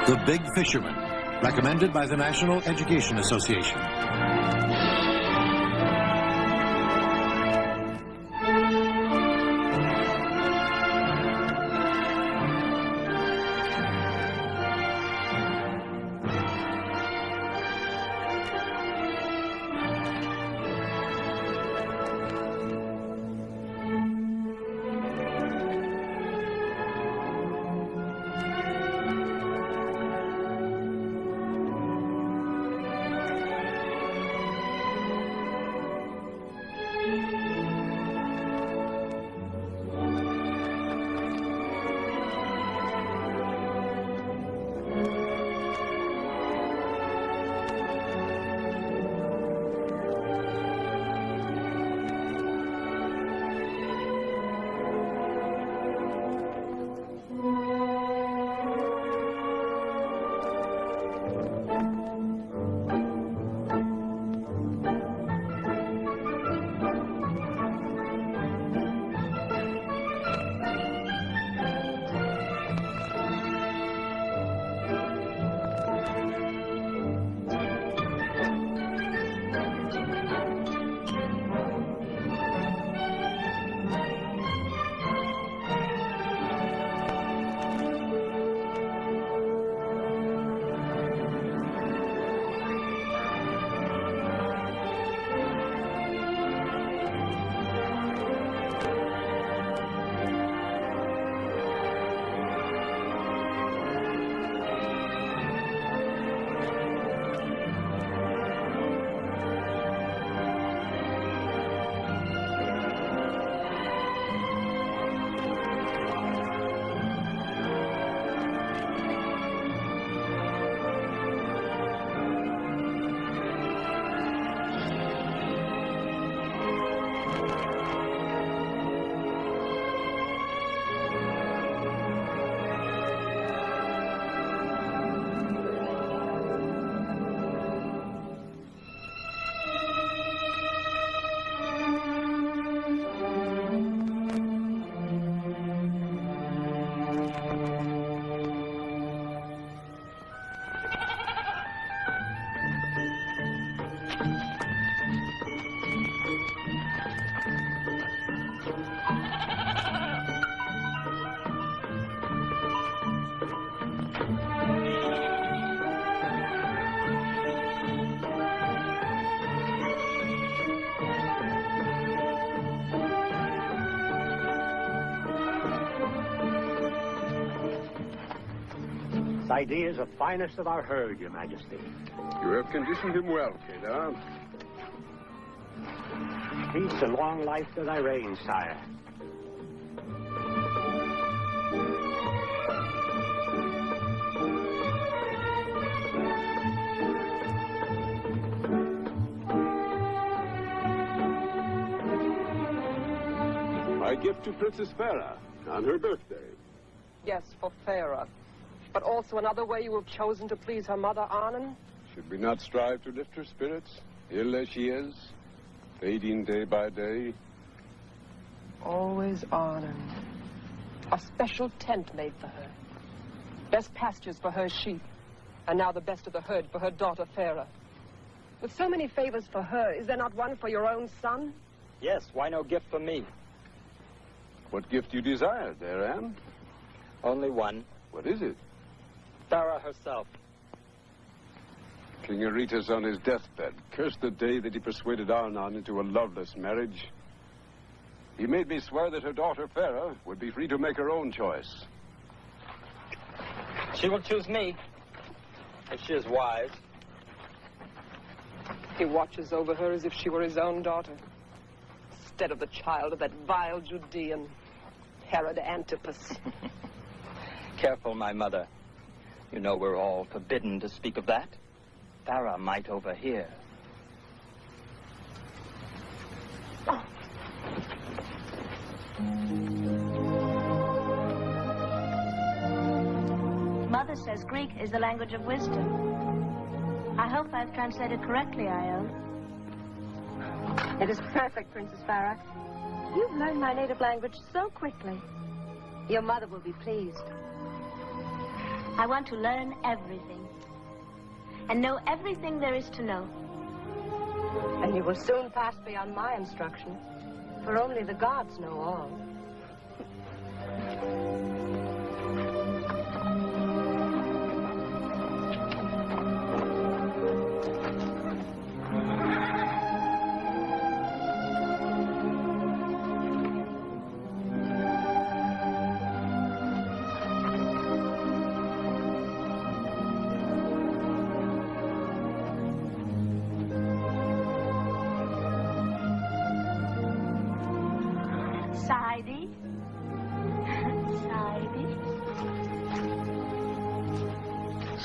The Big Fisherman, recommended by the National Education Association. This idea is the finest of our herd, Your Majesty. You have conditioned him well, Kedar. Peace and long life to thy reign, sire. My gift to Princess Farah on her birthday. Yes, for Farah. But also another way you have chosen to please her mother, Arnon? Should we not strive to lift her spirits, ill as she is, fading day by day? Always Arnon. A special tent made for her. Best pastures for her sheep. And now the best of the herd for her daughter, Farah. With so many favors for her, is there not one for your own son? Yes, why no gift for me? What gift you desire, there, Anne? Only one. What is it? Farah herself. King Aretas on his deathbed cursed the day that he persuaded Arnon into a loveless marriage. He made me swear that her daughter, Farah, would be free to make her own choice. She will choose me, if she is wise. He watches over her as if she were his own daughter, instead of the child of that vile Judean, Herod Antipas. Careful, my mother. You know we're all forbidden to speak of that. Farah might overhear. Mother says Greek is the language of wisdom. I hope I've translated correctly, Io. It is perfect, Princess Farah. You've learned my native language so quickly. Your mother will be pleased. I want to learn everything. And know everything there is to know. And you will soon pass beyond my instruction. For only the gods know all.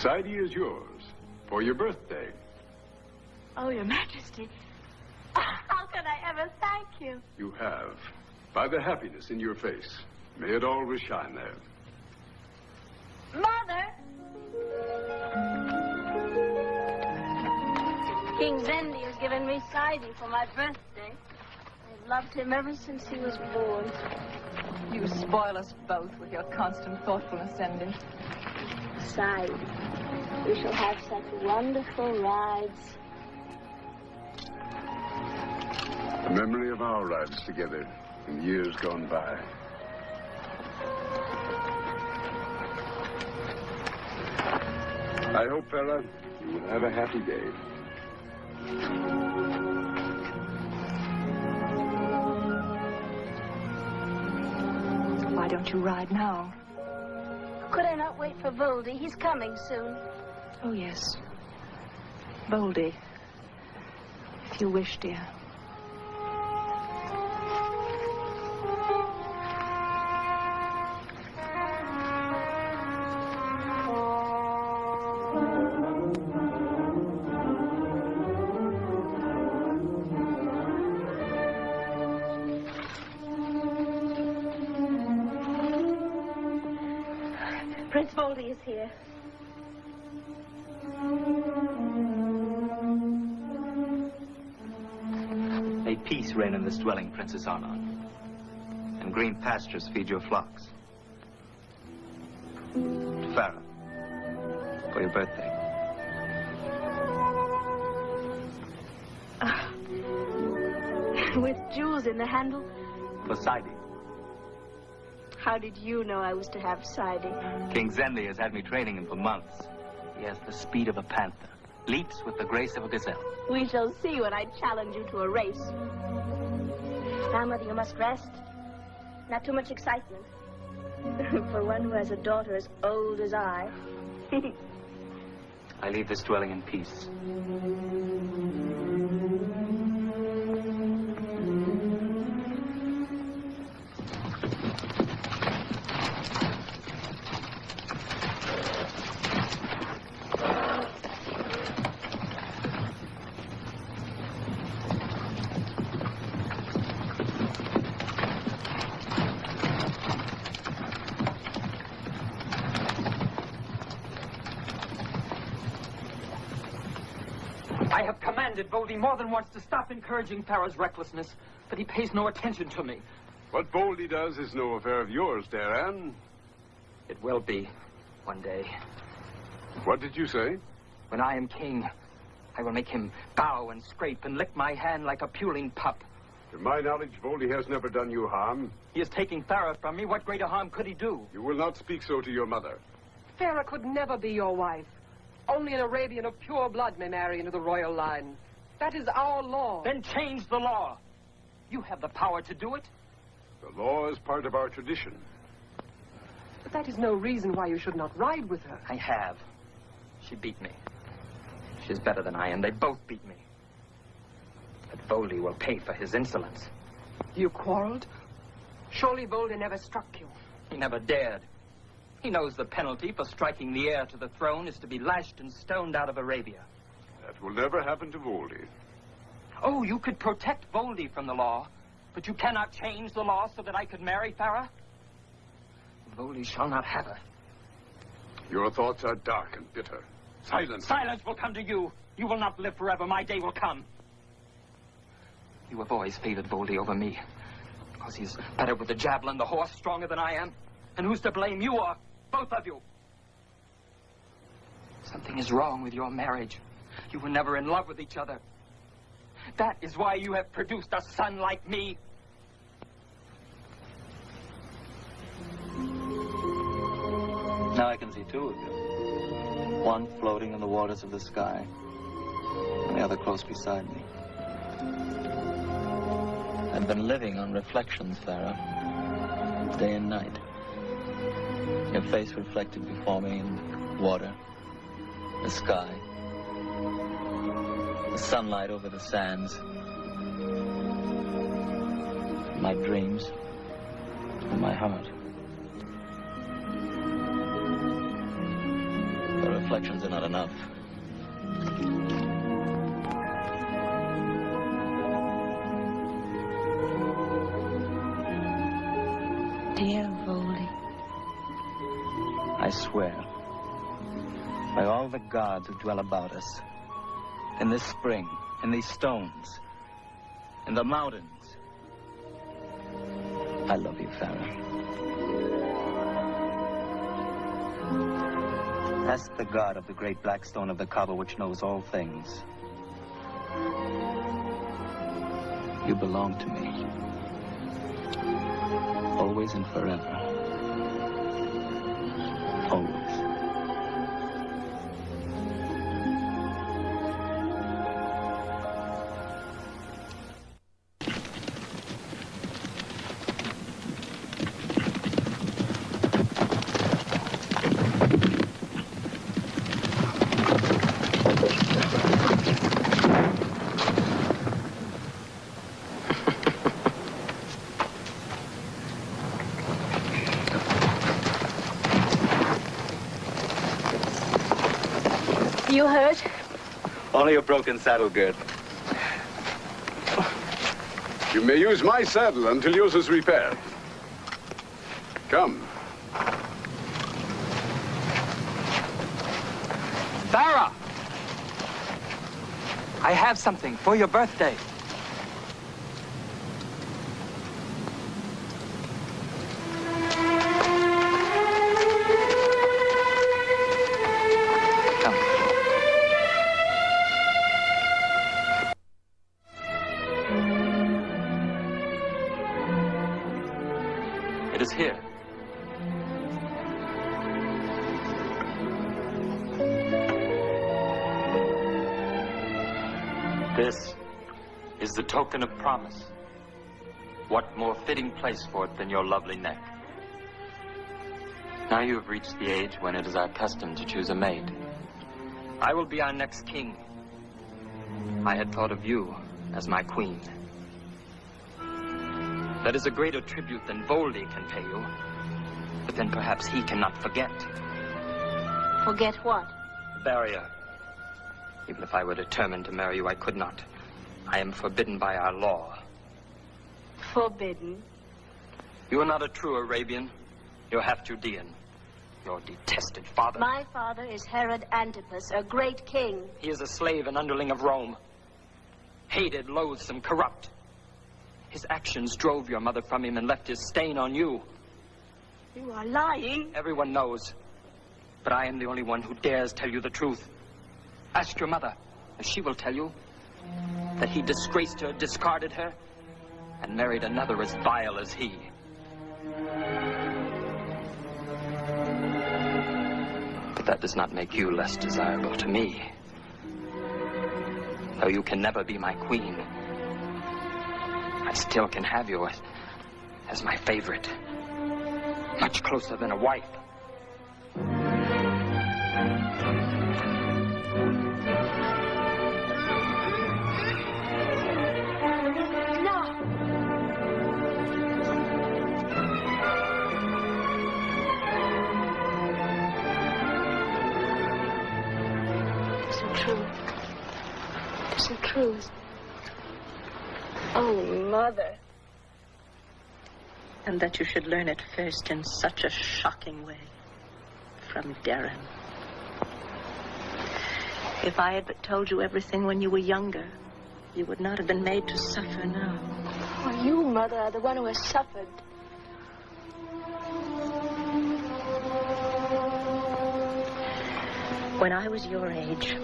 Sidey is yours for your birthday. Oh, Your Majesty. How can I ever thank you? You have. By the happiness in your face. May it always shine there. Mother! King Zendi has given me Sidey for my birthday. I've loved him ever since he was born. You spoil us both with your constant thoughtfulness, Zendi. Sidey. We shall have such wonderful rides. The memory of our rides together in years gone by. I hope, Farah, you will have a happy day. Why don't you ride now? Could I not wait for Voldy? He's coming soon. Oh, yes. Voldy. If you wish, dear. Prince Voldy is here. May peace reign in this dwelling, Princess Arnon, and green pastures feed your flocks. To Farah, for your birthday. With jewels in the handle? For Sidey. How did you know I was to have Sidey? King Zendi has had me training him for months. He has the speed of a panther, leaps with the grace of a gazelle. We shall see when I challenge you to a race. Now, Mother, you must rest. Not too much excitement. For one who has a daughter as old as I. I leave this dwelling in peace. I have commanded Voldy more than once to stop encouraging Farah's recklessness, but he pays no attention to me. What Voldy does is no affair of yours, Daran. It will be, one day. What did you say? When I am king, I will make him bow and scrape and lick my hand like a puling pup. To my knowledge, Voldy has never done you harm. He is taking Farah from me. What greater harm could he do? You will not speak so to your mother. Farah could never be your wife. Only an Arabian of pure blood may marry into the royal line. That is our law. Then change the law. You have the power to do it. The law is part of our tradition. But that is no reason why you should not ride with her. I have. She beat me. She's better than I am. They both beat me. But Voldy will pay for his insolence. You quarreled? Surely Voldy never struck you. He never dared. He knows the penalty for striking the heir to the throne is to be lashed and stoned out of Arabia. That will never happen to Voldy. Oh, you could protect Voldy from the law, but you cannot change the law so that I could marry Farah? Voldy shall not have her. Your thoughts are dark and bitter. Silence. Silence will come to you. You will not live forever. My day will come. You have always favored Voldy over me, because he's better with the javelin, the horse, stronger than I am. And who's to blame? You are. Both of you. Something is wrong with your marriage. You were never in love with each other. That is why you have produced a son like me. Now I can see two of you. One floating in the waters of the sky, and the other close beside me. I've been living on reflections, Farah, day and night. Your face reflected before me in the water, the sky, the sunlight over the sands, my dreams, and my heart. The reflections are not enough. Dear Voldy. I swear, by all the gods who dwell about us, in this spring, in these stones, in the mountains, I love you, Farah. Ask the god of the great black stone of the Kaaba, which knows all things. You belong to me. Always and forever. Always. You hurt? Only a broken saddle girth. You may use my saddle until yours is repaired. Come. Farah! I have something for your birthday. It is here. This is the token of promise. What more fitting place for it than your lovely neck? Now you have reached the age when it is our custom to choose a maid. I will be our next king. I had thought of you as my queen. That is a greater tribute than Voldy can pay you. But then perhaps he cannot forget. Forget what? Barrier. Even if I were determined to marry you, I could not. I am forbidden by our law. Forbidden? You are not a true Arabian. You're half Judean. Your detested father. My father is Herod Antipas, a great king. He is a slave and underling of Rome. Hated, loathsome, corrupt. His actions drove your mother from him and left his stain on you. You are lying. Everyone knows. But I am the only one who dares tell you the truth. Ask your mother, and she will tell you that he disgraced her, discarded her, and married another as vile as he. But that does not make you less desirable to me. Though you can never be my queen, I still can have you as my favorite. Much closer than a wife. True. Oh, Mother. And that you should learn it first in such a shocking way from Darren. If I had but told you everything when you were younger, you would not have been made to suffer now. Oh, you, Mother, are the one who has suffered. When I was your age,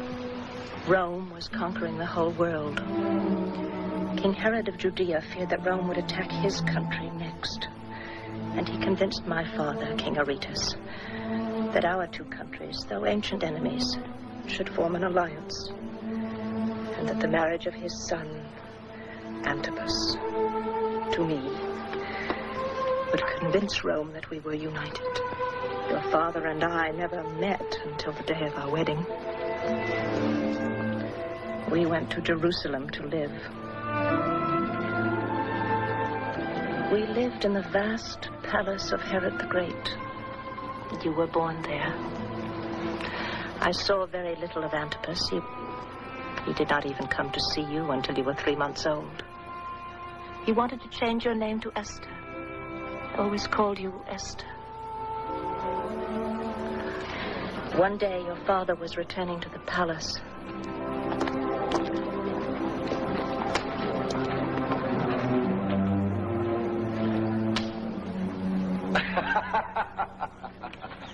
Rome was conquering the whole world. King Herod of Judea feared that Rome would attack his country next. And he convinced my father, King Aretas, that our two countries, though ancient enemies, should form an alliance. And that the marriage of his son, Antipas, to me, would convince Rome that we were united. Your father and I never met until the day of our wedding. We went to Jerusalem to live. We lived in the vast palace of Herod the Great. You were born there. I saw very little of Antipas. He did not even come to see you until you were 3 months old. He wanted to change your name to Esther. Always called you Esther. One day, your father was returning to the palace.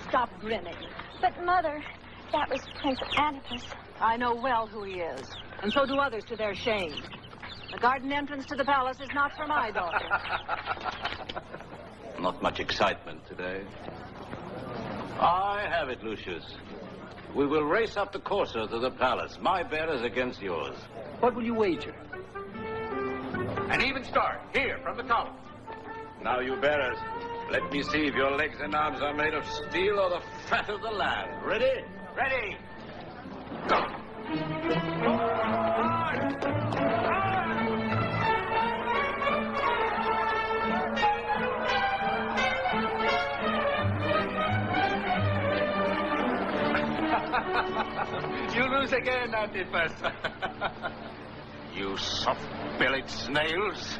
Stop grinning. But, Mother, that was Prince Antipas. I know well who he is, and so do others to their shame. The garden entrance to the palace is not for my daughter. Not much excitement today. I have it, Lucius. We will race up the courser to the palace. My bearers against yours. What will you wager? An even start, here, from the column. Now, you bearers, let me see if your legs and arms are made of steel or the fat of the land. Ready? Ready! Go! You lose again, Antipas. You soft-bellied snails.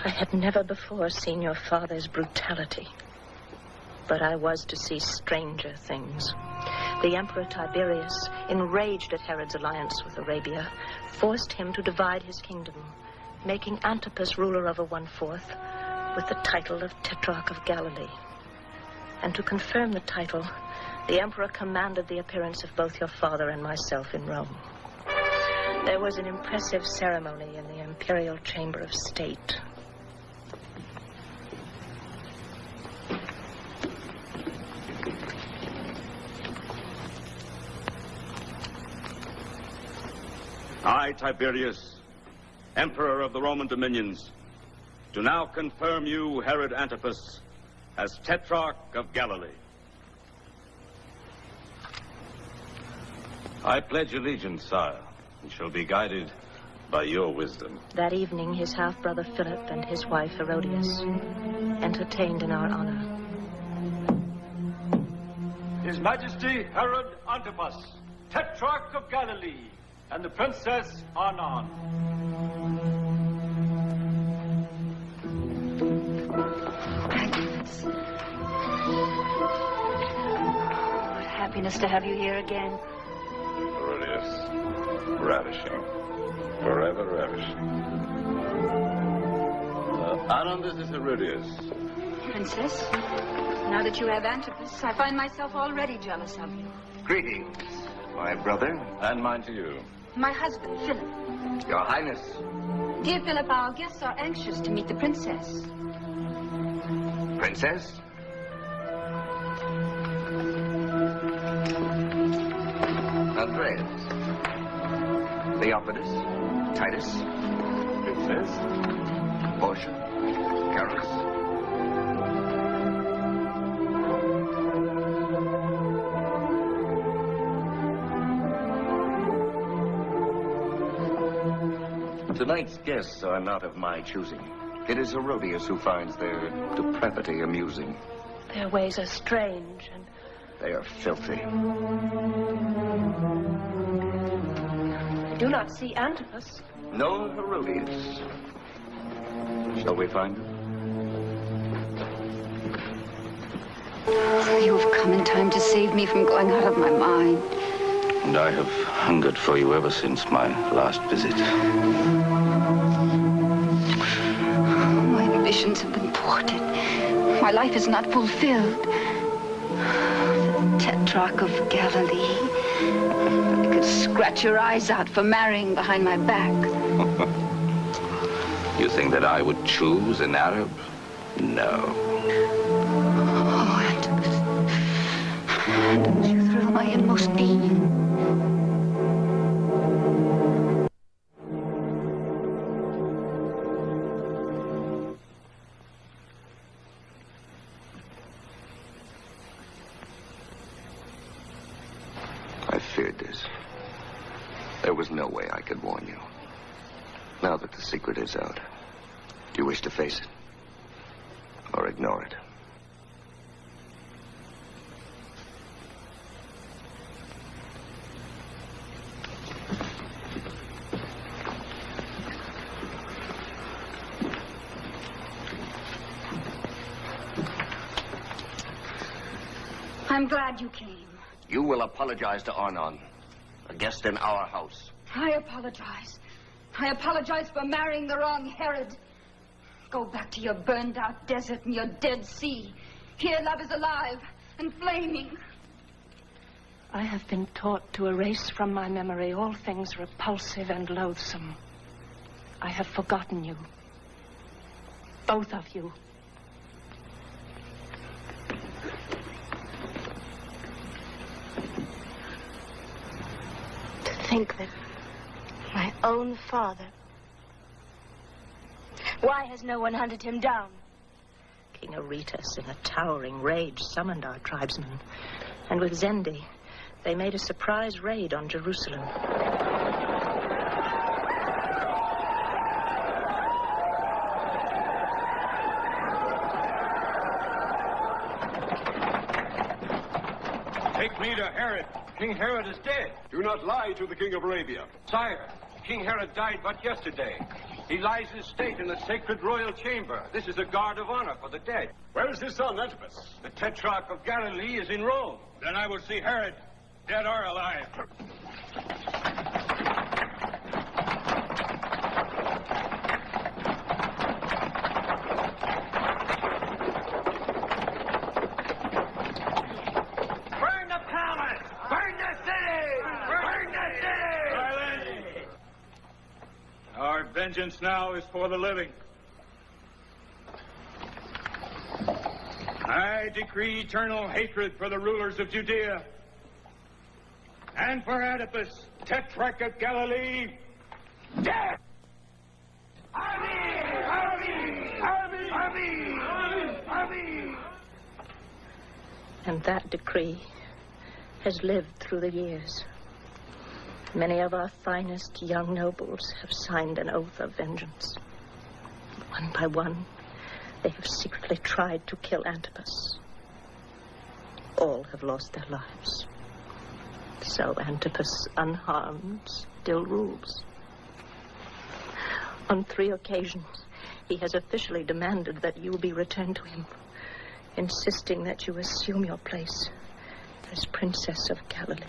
I had never before seen your father's brutality, but I was to see stranger things. The Emperor Tiberius, enraged at Herod's alliance with Arabia, forced him to divide his kingdom, making Antipas ruler over 1/4 with the title of Tetrarch of Galilee. And to confirm the title, the Emperor commanded the appearance of both your father and myself in Rome. There was an impressive ceremony in the Imperial Chamber of State. I, Tiberius, Emperor of the Roman dominions, do now confirm you, Herod Antipas, as Tetrarch of Galilee. I pledge allegiance, sire, and shall be guided by your wisdom. That evening, his half-brother Philip and his wife Herodias entertained in our honor. His Majesty Herod Antipas, Tetrarch of Galilee, and the Princess Anan. Agnes. What happiness to have you here again. Herodias, ravishing. Forever ravishing. Anan, this is Herodias. Princess, now that you have Antipas, I find myself already jealous of you. Greetings, my brother, and mine to you. My husband, Philip. Your Highness. Dear Philip, our guests are anxious to meet the princess. Princess? Andreas. Theophilus. Titus. Princess. Portia. Carus. Tonight's guests are not of my choosing. It is Herodias who finds their depravity amusing. Their ways are strange and... They are filthy. I do not see Antipas. No Herodias. Shall we find her? You have come in time to save me from going out of my mind. And I have hungered for you ever since my last visit. My ambitions have been thwarted. My life is not fulfilled. The Tetrarch of Galilee. I could scratch your eyes out for marrying behind my back. You think that I would choose an Arab? No. Oh, Antipas, you thrill my inmost being. I feared this. There was no way I could warn you. Now that the secret is out, do you wish to face it? Or ignore it? I'm glad you came. You will apologize to Arnon, a guest in our house. I apologize. I apologize for marrying the wrong Herod. Go back to your burned-out desert and your dead sea. Here love is alive and flaming. I have been taught to erase from my memory all things repulsive and loathsome. I have forgotten you. Both of you. To think that my own father... Why has no one hunted him down? King Aretas, in a towering rage, summoned our tribesmen. And with Zendi, they made a surprise raid on Jerusalem. Take me to Herod. King Herod is dead. Do not lie to the king of Arabia. Sire, King Herod died but yesterday. He lies in state in the sacred royal chamber. This is a guard of honor for the dead. Where is his son, Antipas? The Tetrarch of Galilee is in Rome. Then I will see Herod, dead or alive. Burn the palace! Burn the city! Burn the city! Silence! Our vengeance now is for the living. I decree eternal hatred for the rulers of Judea and for Antipas, Tetrarch of Galilee, death! And that decree has lived through the years. Many of our finest young nobles have signed an oath of vengeance. One by one, they have secretly tried to kill Antipas. All have lost their lives. So Antipas, unharmed, still rules. On 3 occasions, he has officially demanded that you be returned to him, insisting that you assume your place as Princess of Galilee.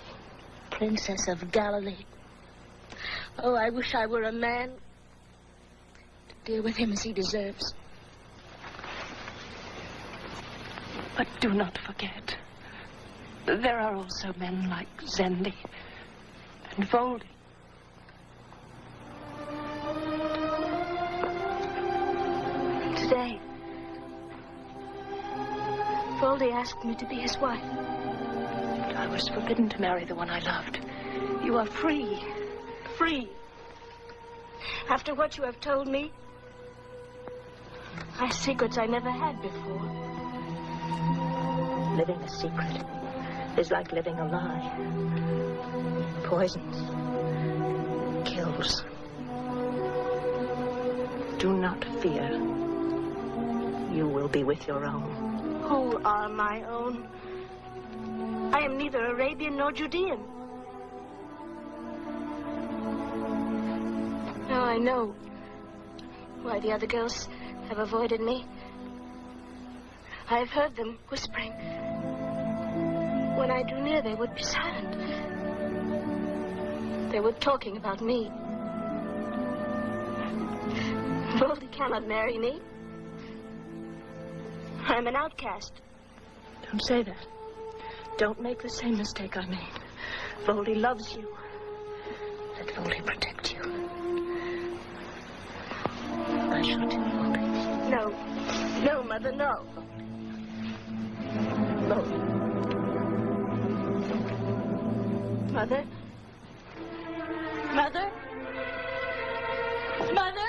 Princess of Galilee. Oh, I wish I were a man to deal with him as he deserves. But do not forget, there are also men like Zendi and Voldy. Today, Voldy asked me to be his wife. But I was forbidden to marry the one I loved. You are free. Free. After what you have told me, I have secrets I never had before. Living a secret is like living a lie. Poisons. Kills. Do not fear. You will be with your own. Who are my own? I am neither Arabian nor Judean. Now I know why the other girls have avoided me. I have heard them whispering. When I drew near, they would be silent. They were talking about me. Voldy cannot marry me. I'm an outcast. Don't say that. Don't make the same mistake I made. Voldy loves you. Let Voldy protect you. I shall tell Voldy. No. No, Mother, no. Voldy. Mother? Mother? Mother?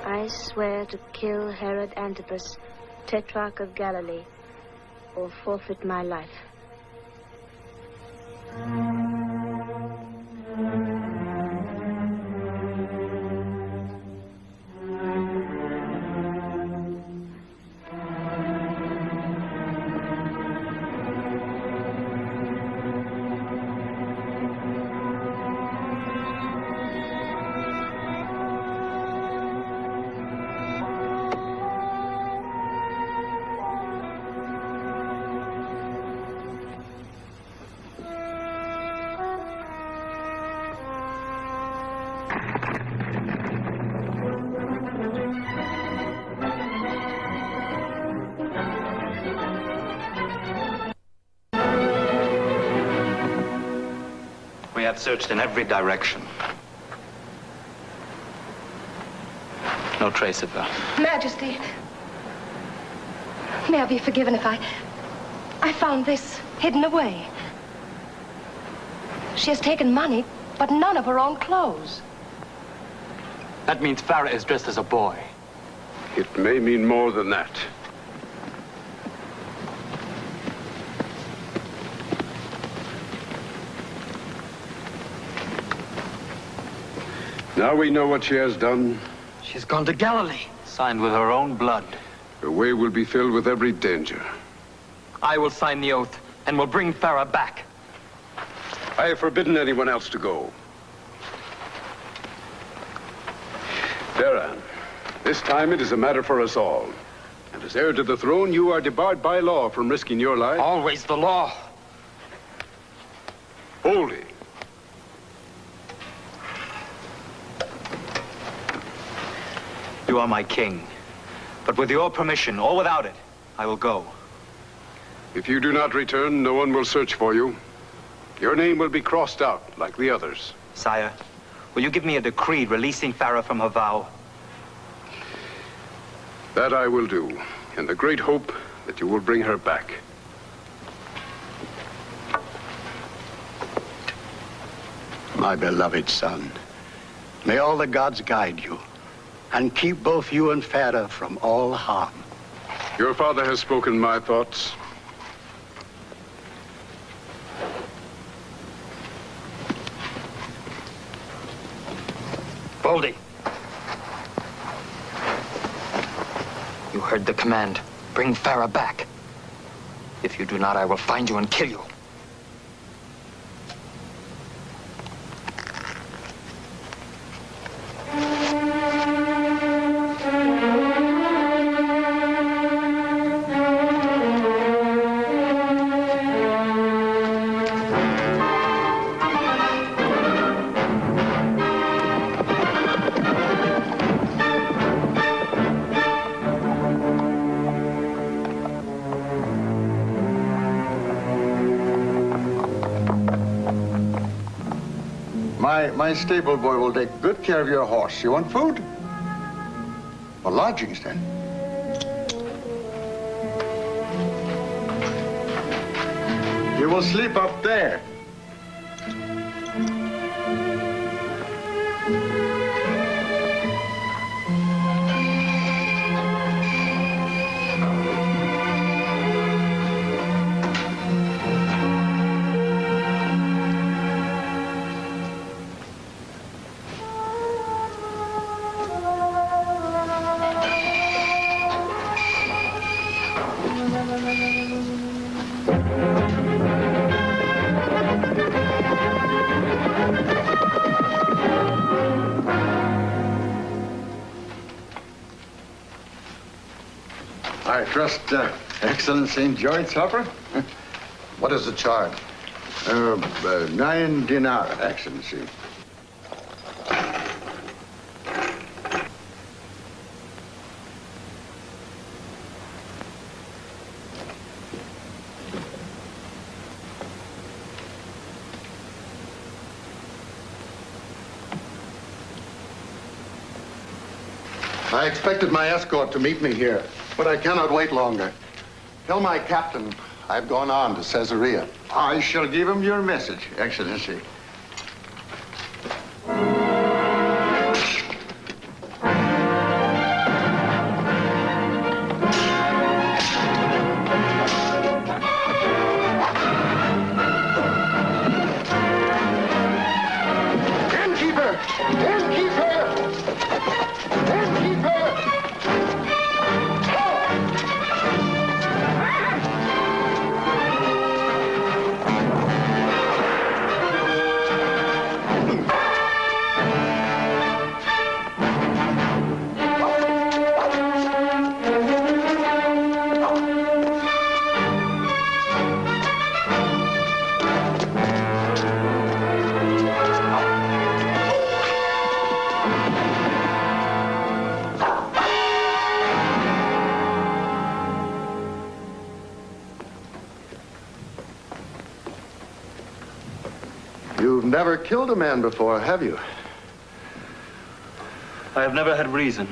I swear to kill Herod Antipas, Tetrarch of Galilee, or forfeit my life. We have searched in every direction. No trace of her. Majesty, may I be forgiven if I found this hidden away. She has taken money, but none of her own clothes. That means Farah is dressed as a boy. It may mean more than that. Now we know what she has done. She's gone to Galilee. Signed with her own blood. Her way will be filled with every danger. I will sign the oath and will bring Farah back. I have forbidden anyone else to go. Farah, this time it is a matter for us all. And as heir to the throne, you are debarred by law from risking your life. Always the law. Voldy. You are my king. But with your permission, or without it, I will go. If you do not return, no one will search for you. Your name will be crossed out, like the others. Sire, will you give me a decree releasing Farah from her vow? That I will do, in the great hope that you will bring her back. My beloved son, may all the gods guide you and keep both you and Farah from all harm. Your father has spoken my thoughts. Voldy. You heard the command. Bring Farah back. If you do not, I will find you and kill you. My stable boy will take good care of your horse. You want food? Or lodgings, then? You will sleep up there. I trust Excellency enjoyed supper? What is the charge? 9 dinar, Excellency. I expected my escort to meet me here, but I cannot wait longer. Tell my captain I've gone on to Caesarea. I shall give him your message, Excellency. You've never killed a man before, have you? I have never had reason.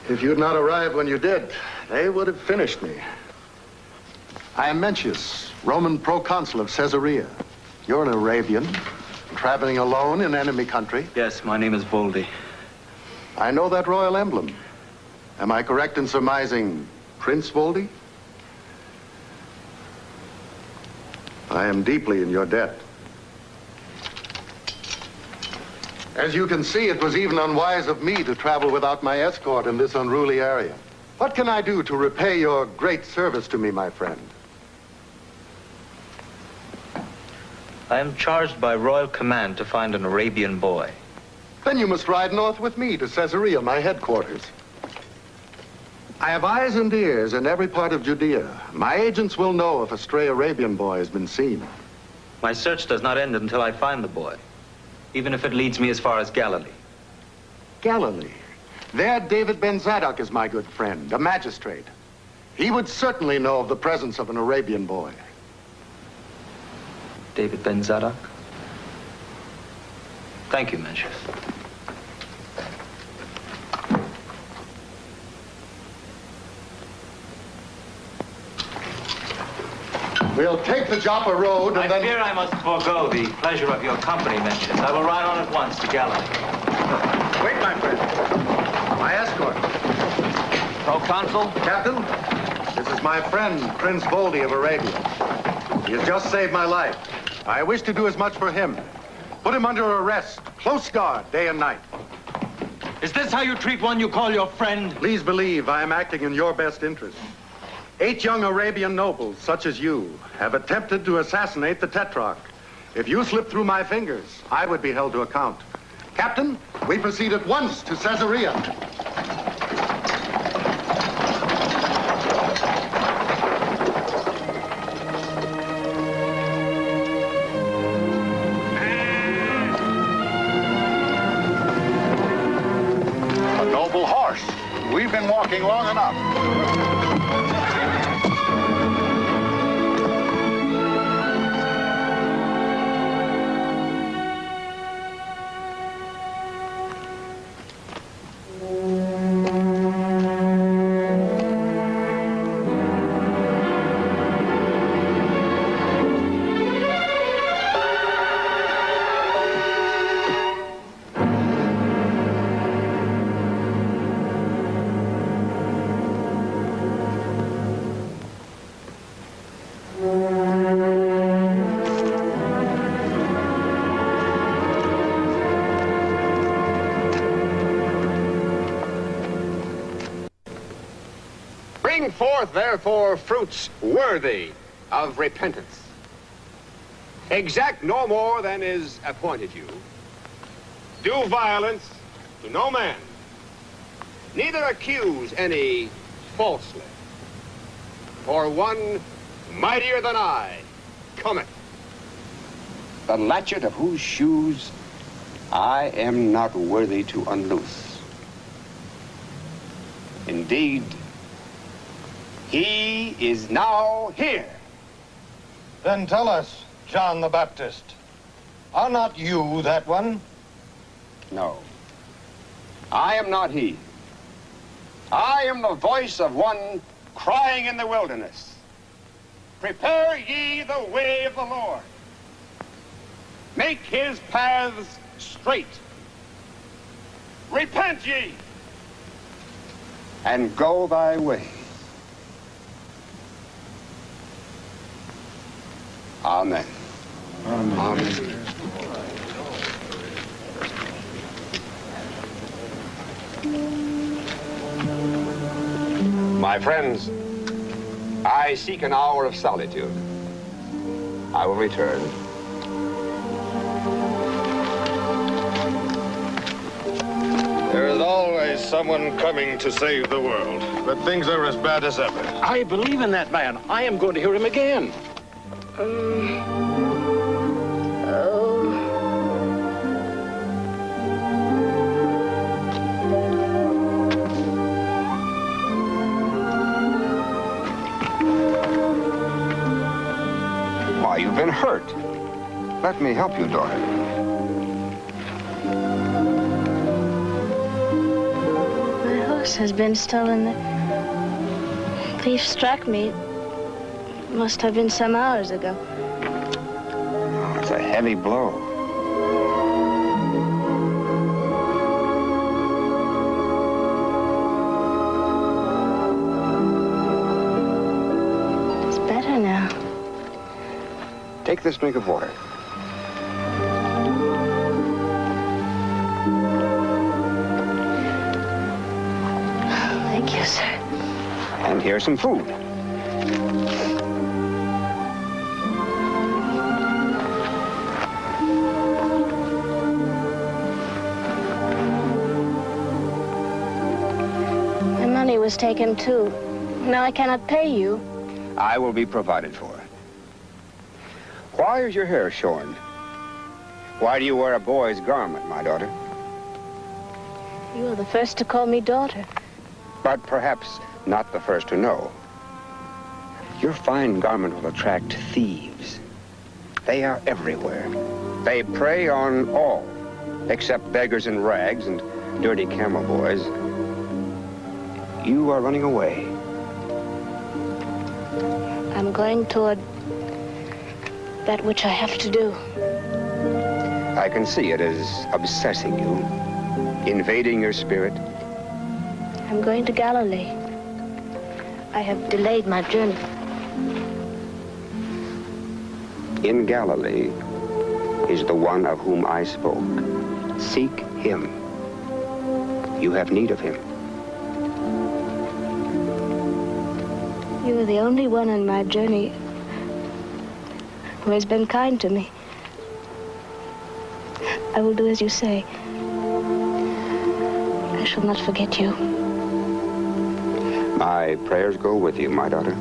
If you'd not arrived when you did, they would have finished me. I am Mencius, Roman proconsul of Caesarea. You're an Arabian, traveling alone in enemy country. Yes, my name is Voldy. I know that royal emblem. Am I correct in surmising Prince Voldy? I am deeply in your debt. As you can see, it was even unwise of me to travel without my escort in this unruly area. What can I do to repay your great service to me, my friend? I am charged by royal command to find an Arabian boy. Then you must ride north with me to Caesarea, my headquarters. I have eyes and ears in every part of Judea. My agents will know if a stray Arabian boy has been seen. My search does not end until I find the boy, even if it leads me as far as Galilee. Galilee? There David Ben Zadok is my good friend, a magistrate. He would certainly know of the presence of an Arabian boy. David Ben Zadok? Thank you, Mencius. We'll take the Joppa road and I fear I must forego the pleasure of your company, Mencius. I will ride on at once to Galilee. Wait, my friend. My escort. Proconsul? Captain, this is my friend, Prince Voldy of Arabia. He has just saved my life. I wish to do as much for him. Put him under arrest, close guard, day and night. Is this how you treat one you call your friend? Please believe I am acting in your best interest. 8 young Arabian nobles, such as you, have attempted to assassinate the Tetrarch. If you slip through my fingers, I would be held to account. Captain, we proceed at once to Caesarea. A noble horse. We've been walking long enough. Bring forth, therefore, fruits worthy of repentance. Exact no more than is appointed you. Do violence to no man. Neither accuse any falsely. For one mightier than I cometh, the latchet of whose shoes I am not worthy to unloose. Indeed, he is now here. Then tell us, John the Baptist, are not you that one? No, I am not he. I am the voice of one crying in the wilderness, prepare ye the way of the Lord. Make his paths straight. Repent ye, and go thy way. Amen. Amen. Amen. My friends, I seek an hour of solitude. I will return. There is always someone coming to save the world, but things are as bad as ever. I believe in that man. I am going to hear him again. Why, you've been hurt. Let me help you, daughter. My horse has been stolen. The thief struck me. Must have been some hours ago. Oh, it's a heavy blow. It's better now. Take this drink of water. Thank you, sir. And here's some food. My money was taken, too. Now I cannot pay you. I will be provided for. Why is your hair shorn? Why do you wear a boy's garment, my daughter? You were the first to call me daughter. But perhaps not the first to know. Your fine garment will attract thieves. They are everywhere. They prey on all, except beggars in rags and dirty camel boys. You are running away. I'm going toward that which I have to do. I can see it is obsessing you, invading your spirit. I'm going to Galilee. I have delayed my journey. In Galilee is the one of whom I spoke. Seek him. You have need of him. You are the only one on my journey who has been kind to me. I will do as you say. I shall not forget you. My prayers go with you, my daughter.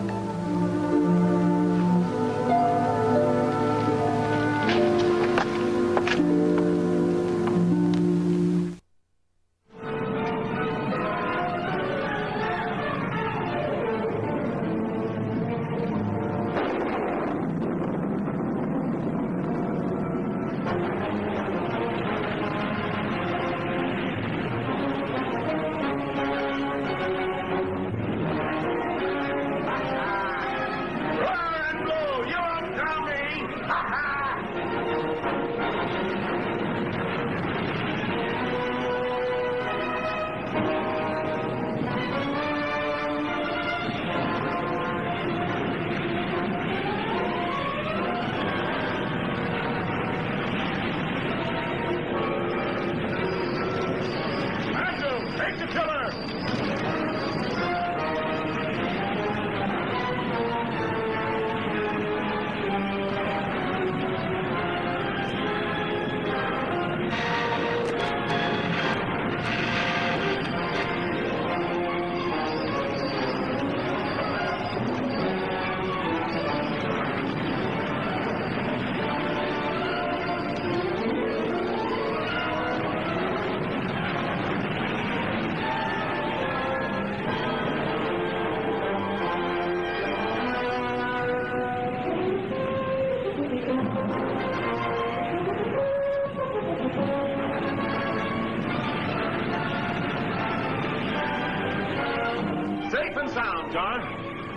sound, John.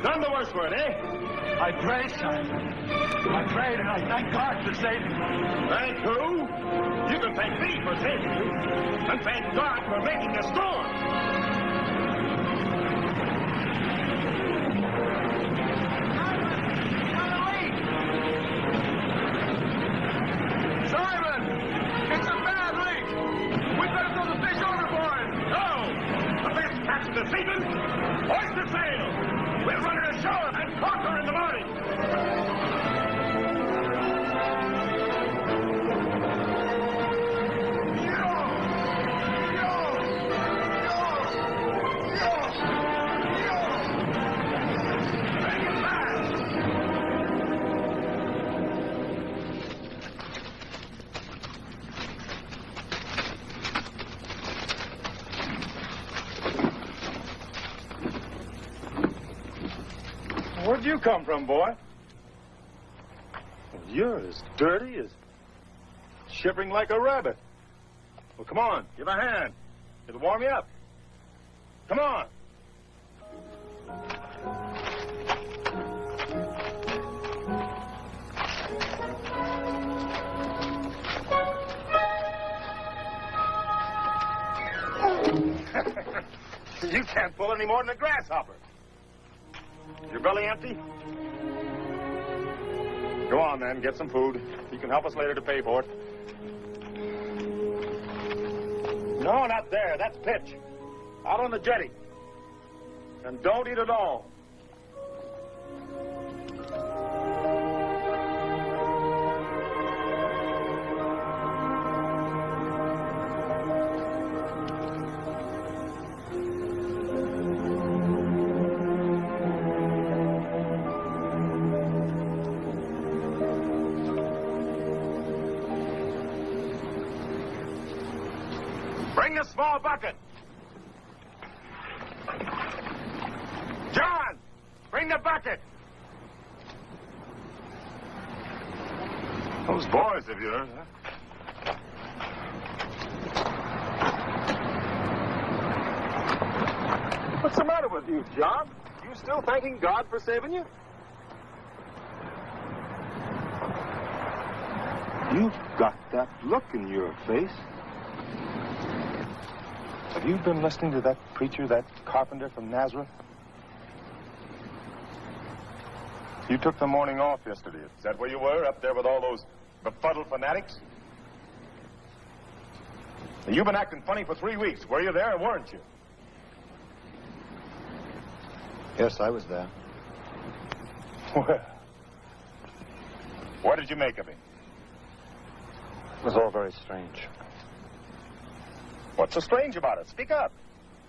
None the worse for it, eh? I prayed, son. I prayed, and I thank God for saving me. Thank who? You can thank me for saving you. And thank God for making the storm. Simon! It's a bad leak! We'd better throw the fish overboard! No! The best catch the season! Hoist the sail! We'll run her ashore and conquer in the morning! Where'd you come from, boy? You're as dirty as shivering like a rabbit. Well, come on, give a hand. It'll warm you up. Come on. You can't pull any more than a grasshopper. Is your belly empty? Go on, then. Get some food. You can help us later to pay for it. No, not there. That's pitch. Out on the jetty. And don't eat it all. Bring the small bucket. John, bring the bucket. Those boys of yours, huh? What's the matter with you, John? You still thanking God for saving you? You've got that look in your face. Have you been listening to that preacher, that carpenter from Nazareth? You took the morning off yesterday. Is that where you were, up there with all those befuddled fanatics? You've been acting funny for 3 weeks. Were you there or weren't you? Yes, I was there. Well, what did you make of him? It was all very strange. What's so strange about it? Speak up.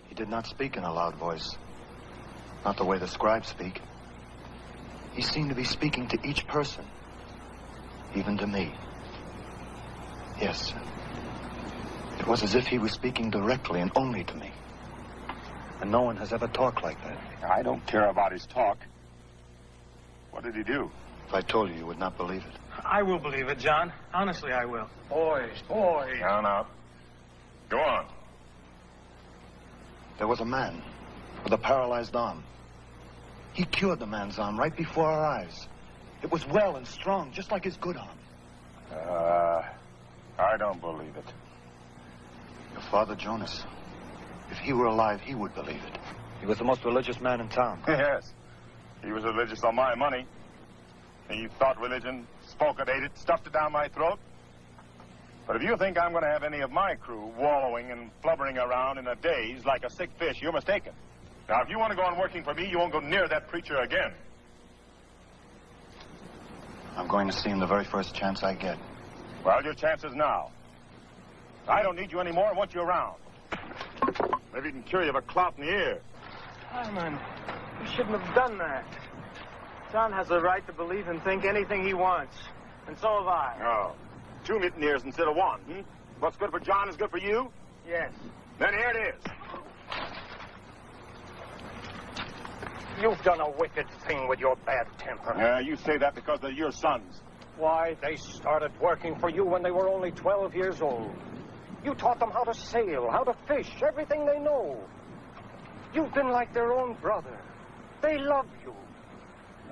He did not speak in a loud voice. Not the way the scribes speak. He seemed to be speaking to each person. Even to me. Yes. It was as if he was speaking directly and only to me. And no one has ever talked like that. I don't care about his talk. What did he do? If I told you, you would not believe it. I will believe it, John. Honestly, I will. Boys. Down out. Go on. There was a man with a paralyzed arm. He cured the man's arm right before our eyes. It was well and strong, just like his good arm. I don't believe it. Your father, Jonas, if he were alive, he would believe it. He was the most religious man in town. Yes. He was religious on my money. He thought religion, spoke it, ate it, stuffed it down my throat. But if you think I'm going to have any of my crew wallowing and blubbering around in a daze like a sick fish, you're mistaken. Now, if you want to go on working for me, you won't go near that preacher again. I'm going to see him the very first chance I get. Well, your chance is now. I don't need you anymore. I want you around. Maybe he can cure you of a clot in the ear. Simon, you shouldn't have done that. John has the right to believe and think anything he wants. And so have I. Oh. 2 mitten ears instead of 1, hmm? What's good for John is good for you? Yes. Then here it is. You've done a wicked thing with your bad temper. Yeah, you say that because they're your sons. Why, they started working for you when they were only 12 years old. You taught them how to sail, how to fish, everything they know. You've been like their own brother. They love you.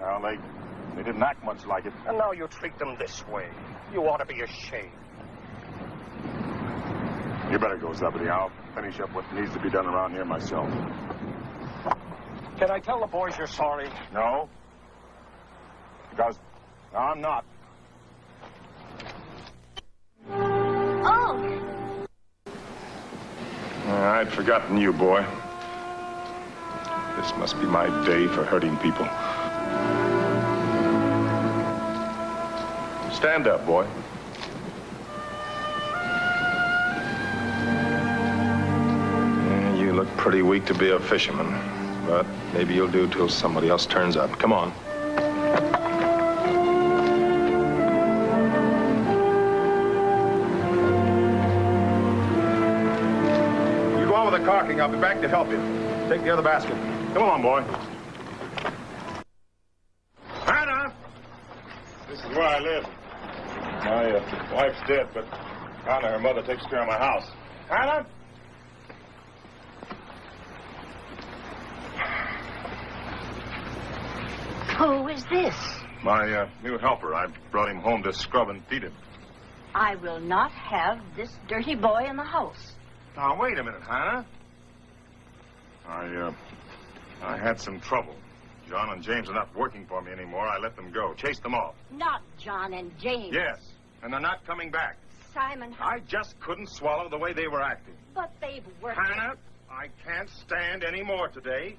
Well, they didn't act much like it. And now you treat them this way. You ought to be ashamed. You better go, Zebedee. I'll finish up what needs to be done around here myself. Can I tell the boys you're sorry? No. Because I'm not. Oh! I'd forgotten you, boy. This must be my day for hurting people. Stand up, boy. Yeah, you look pretty weak to be a fisherman, but maybe you'll do till somebody else turns up. Come on. You go on with the caulking. I'll be back to help you. Take the other basket. Come on, boy. Hannah! This is where I live. My wife's dead, but Hannah, her mother, takes care of my house. Hannah? Who is this? My new helper. I brought him home to scrub and feed him. I will not have this dirty boy in the house. Now, wait a minute, Hannah. I had some trouble. John and James are not working for me anymore. I let them go. Chased them off. Not John and James. Yes, and they're not coming back. Simon. I just couldn't swallow the way they were acting. But they've worked. Hannah, I can't stand any more today.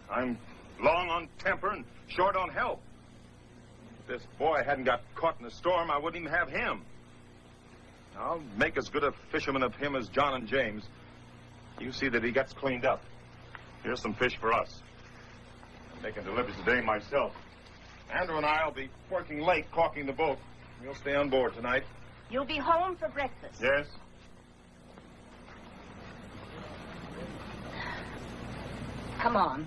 I'm long on temper and short on help. If this boy hadn't got caught in the storm, I wouldn't even have him. I'll make as good a fisherman of him as John and James. You see that he gets cleaned up. Here's some fish for us. I'm making deliveries today myself. Andrew and I'll be working late caulking the boat. We'll stay on board tonight. You'll be home for breakfast. Yes? Come on.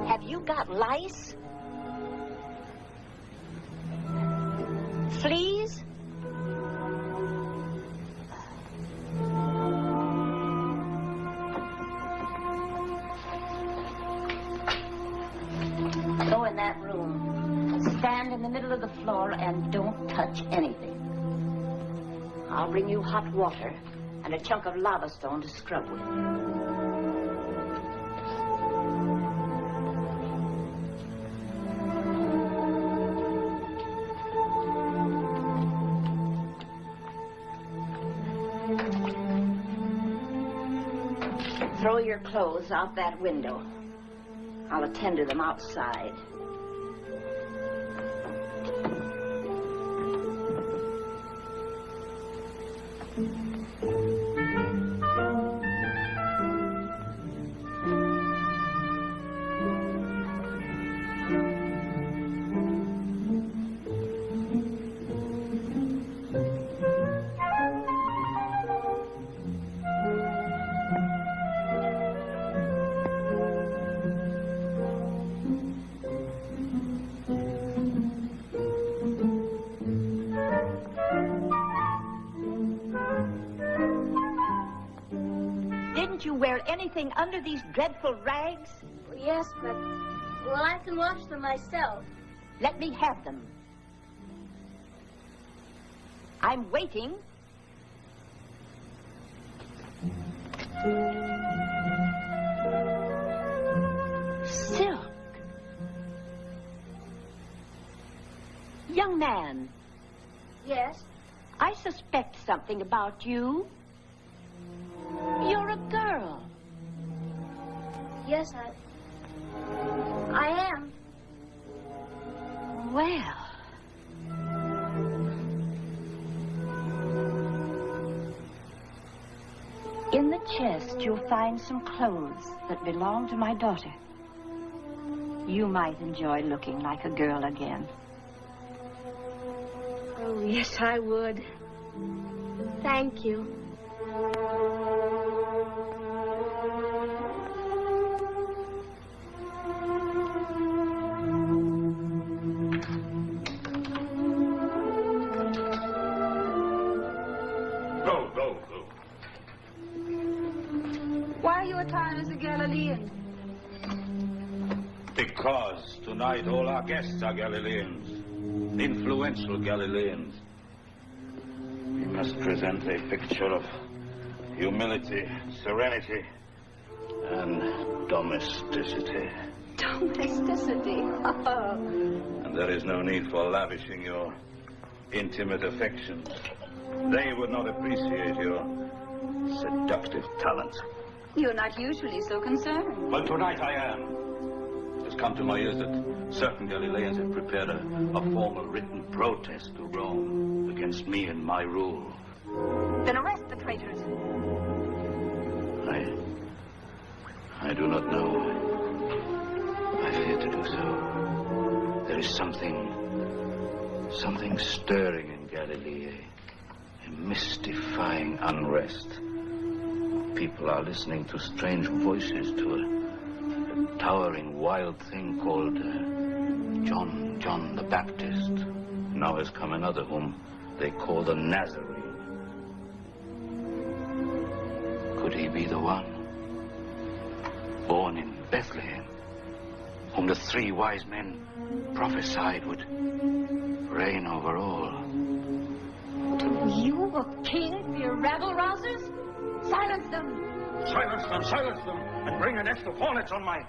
Have you got lice? Fleas? Go in that room. Stand in the middle of the floor and don't touch anything. I'll bring you hot water and a chunk of lava stone to scrub with. Throw your clothes out that window. I'll attend to them outside. Didn't you wear anything under these dreadful rags? Yes, but... well, I can wash them myself. Let me have them. I'm waiting. Silk. Young man. Yes? I suspect something about you. You're a girl. Yes, I am. Well. In the chest, you'll find some clothes that belong to my daughter. You might enjoy looking like a girl again. Oh, yes, I would. Thank you. attire as a Galilean? Because tonight all our guests are Galileans. Influential Galileans. We must present a picture of humility, serenity, and domesticity. Domesticity? Oh. And there is no need for lavishing your intimate affections. They would not appreciate your seductive talent. You're not usually so concerned. But tonight I am. It has come to my ears that certain Galileans have prepared a formal written protest to Rome against me and my rule. Then arrest the traitors. I do not know. I fear to do so. There is something stirring in Galilee, a mystifying unrest. People are listening to strange voices, to a towering wild thing called John the Baptist. Now has come another whom they call the Nazarene. Could he be the one? Born in Bethlehem, whom the three wise men prophesied would reign over all. You, a king, for your rabble-rousers? Silence them! Silence them, silence them, and bring a nest of hornets on my...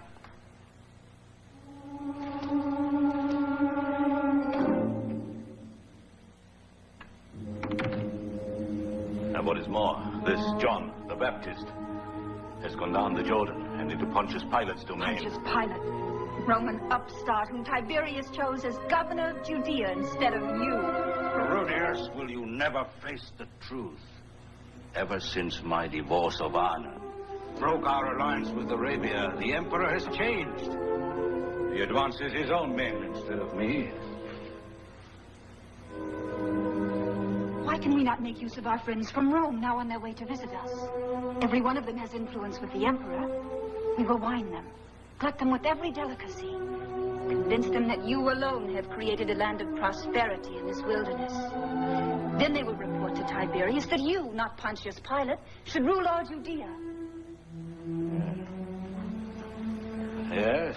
And what is more, this John the Baptist has gone down the Jordan and into Pontius Pilate's domain. Pontius Pilate, Roman upstart whom Tiberius chose as governor of Judea instead of you. Herodias, will you never face the truth? Ever since my divorce of Anna broke our alliance with Arabia, the emperor has changed. He advances his own men instead of me. Why can we not make use of our friends from Rome now on their way to visit us? Every one of them has influence with the emperor. We will wine them, glut them with every delicacy, convince them that you alone have created a land of prosperity in this wilderness. Then they will report to Tiberius that you, not Pontius Pilate, should rule all Judea. Yes,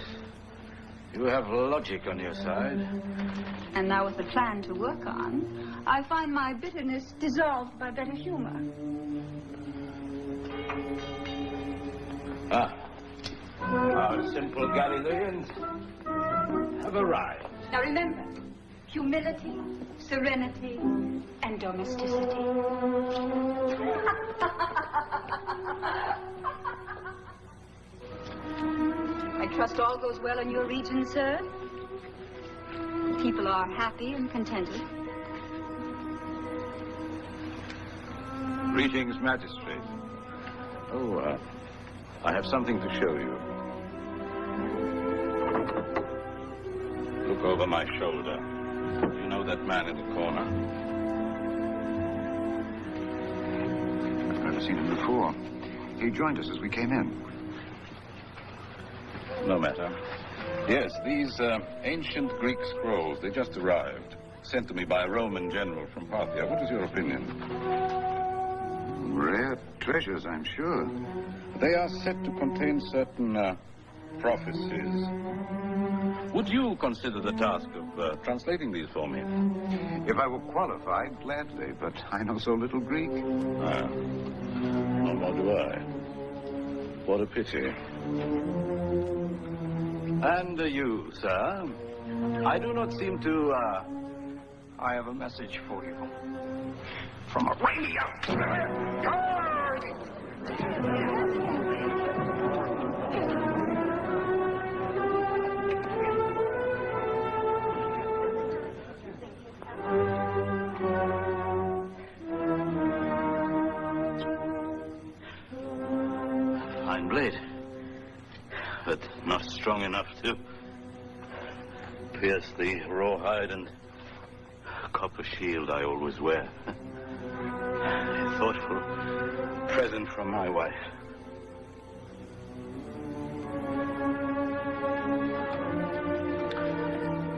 you have logic on your side. And now with a plan to work on, I find my bitterness dissolved by better humor. Our simple Galileans have arrived. Now remember, humility, serenity, and domesticity. I trust all goes well in your region, sir. People are happy and contented. Greetings, Magistrate. Oh, I have something to show you. Look over my shoulder. You know that man in the corner? I've never seen him before. He joined us as we came in. No matter. Yes, these ancient Greek scrolls, they just arrived. Sent to me by a Roman general from Parthia. What is your opinion? Rare treasures, I'm sure. They are said to contain certain prophecies. Would you consider the task of translating these for me? If I were qualified, gladly, but I know so little Greek. No more do I. What a pity. And you, sir? I do not seem to, I have a message for you. From a radio. Fine blade, but not strong enough to pierce the rawhide and copper shield I always wear. A thoughtful present from my wife.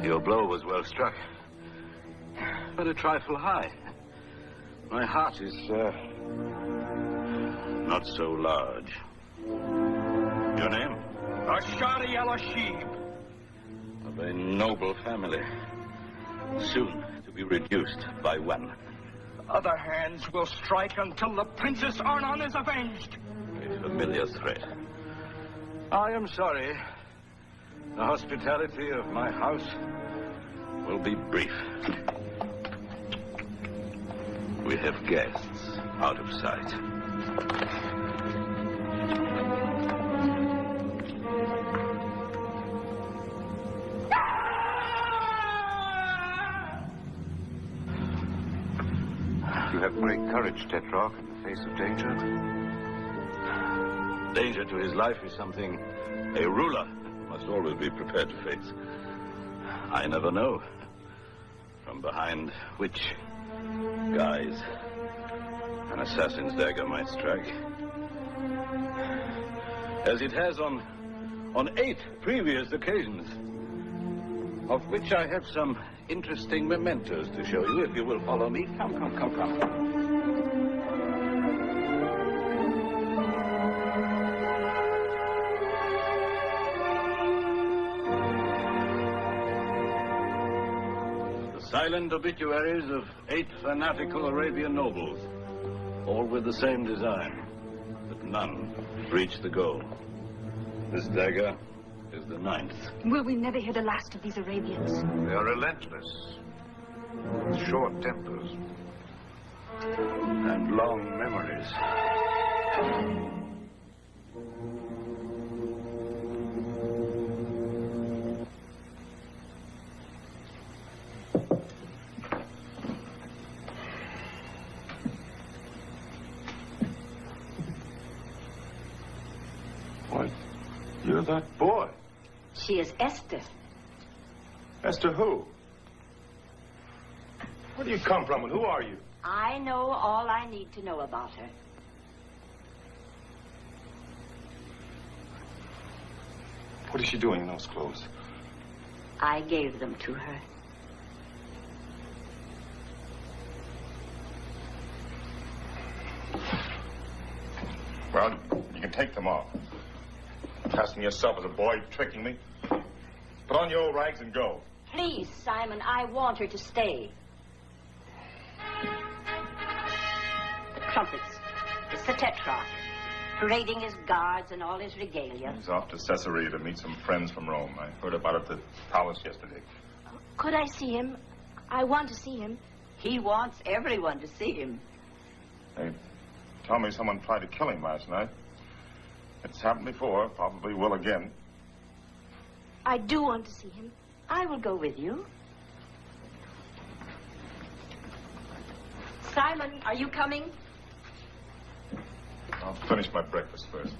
Your blow was well struck, but a trifle high. My heart is not so large. Your name? Ashari al-Ashib. Of a noble family. Soon to be reduced by one. Other hands will strike until the Princess Arnon is avenged. A familiar threat. I am sorry. The hospitality of my house will be brief. We have guests out of sight. You have great courage, Tetrarch, in the face of danger. Danger to his life is something a ruler must always be prepared to face. I never know from behind which guise an assassin's dagger might strike. As it has on 8 previous occasions, of which I have some interesting mementos to show you if you will follow me. Come. Silent obituaries of 8 fanatical Arabian nobles, all with the same design, but none reached the goal. This dagger is the 9th. Will we never hear the last of these Arabians? They are relentless, with short tempers, and long memories. You're that boy. She is Esther. Esther who? Where do you come from and who are you? I know all I need to know about her. What is she doing in those clothes? I gave them to her. Well, you can take them off. Casting yourself as a boy, tricking me. Put on your old rags and go. Please, Simon, I want her to stay. The trumpets. It's the Tetrarch, parading his guards and all his regalia. He's off to Caesarea to meet some friends from Rome. I heard about it at the palace yesterday. Could I see him? I want to see him. He wants everyone to see him. They tell me someone tried to kill him last night. It's happened before, probably will again. I do want to see him. I will go with you. Simon, are you coming? I'll finish my breakfast first.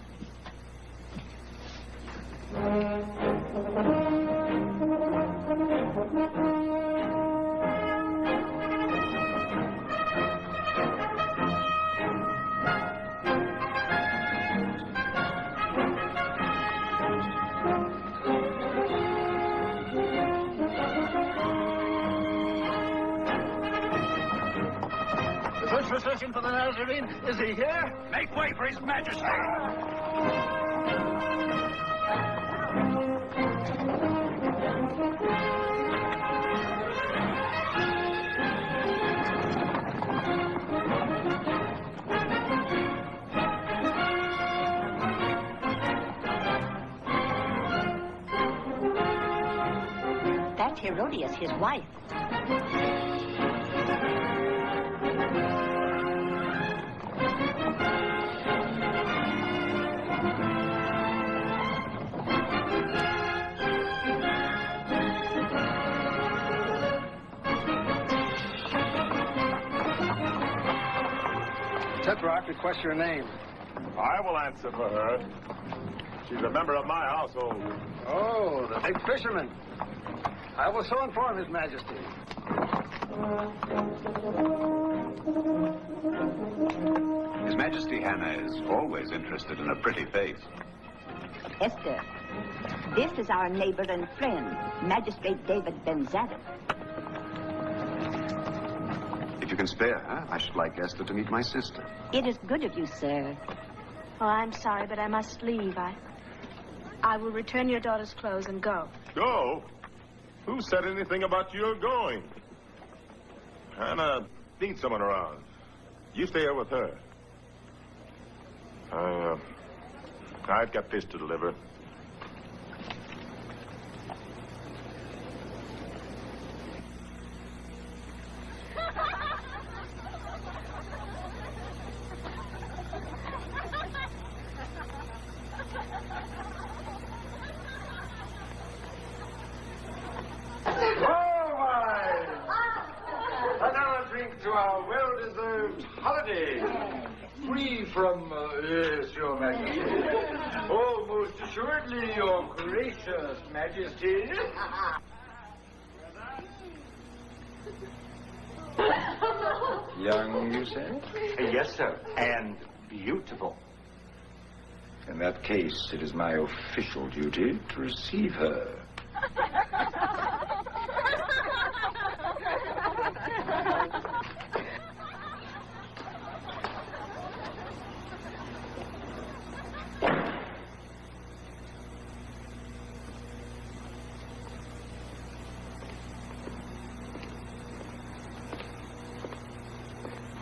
Physician for the Nazarene, is he here? Make way for His Majesty. That's Herodias, his wife. Tetrarch requests your name. I will answer for her. She's a member of my household. Oh, the Big Fisherman. I will so inform His Majesty. His Majesty Hannah is always interested in a pretty face. Esther, this is our neighbor and friend, Magistrate David Ben Zadok. If you can spare her, I should like Esther to meet my sister. It is good of you, sir. Oh, I'm sorry, but I must leave. I will return your daughter's clothes and go. Go? Who said anything about your going? Hannah needs someone around. You stay here with her. I've got this to deliver. Free from, yes, Your Majesty. Oh, most assuredly, Your gracious Majesty. Young, you say? Yes, sir, and beautiful. In that case, it is my official duty to receive her.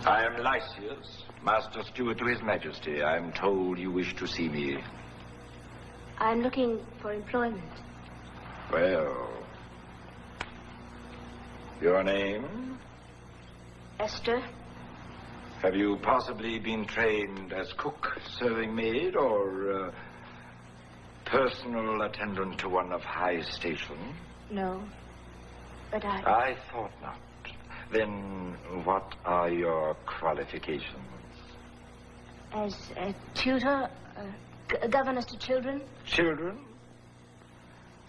I am Lysias, Master Steward to His Majesty. I am told you wish to see me. I'm looking for employment. Well, your name? Esther. Have you possibly been trained as cook, serving maid, or personal attendant to one of high station? No, but I thought not. Then what are your qualifications? As a tutor, a governess to children. Children?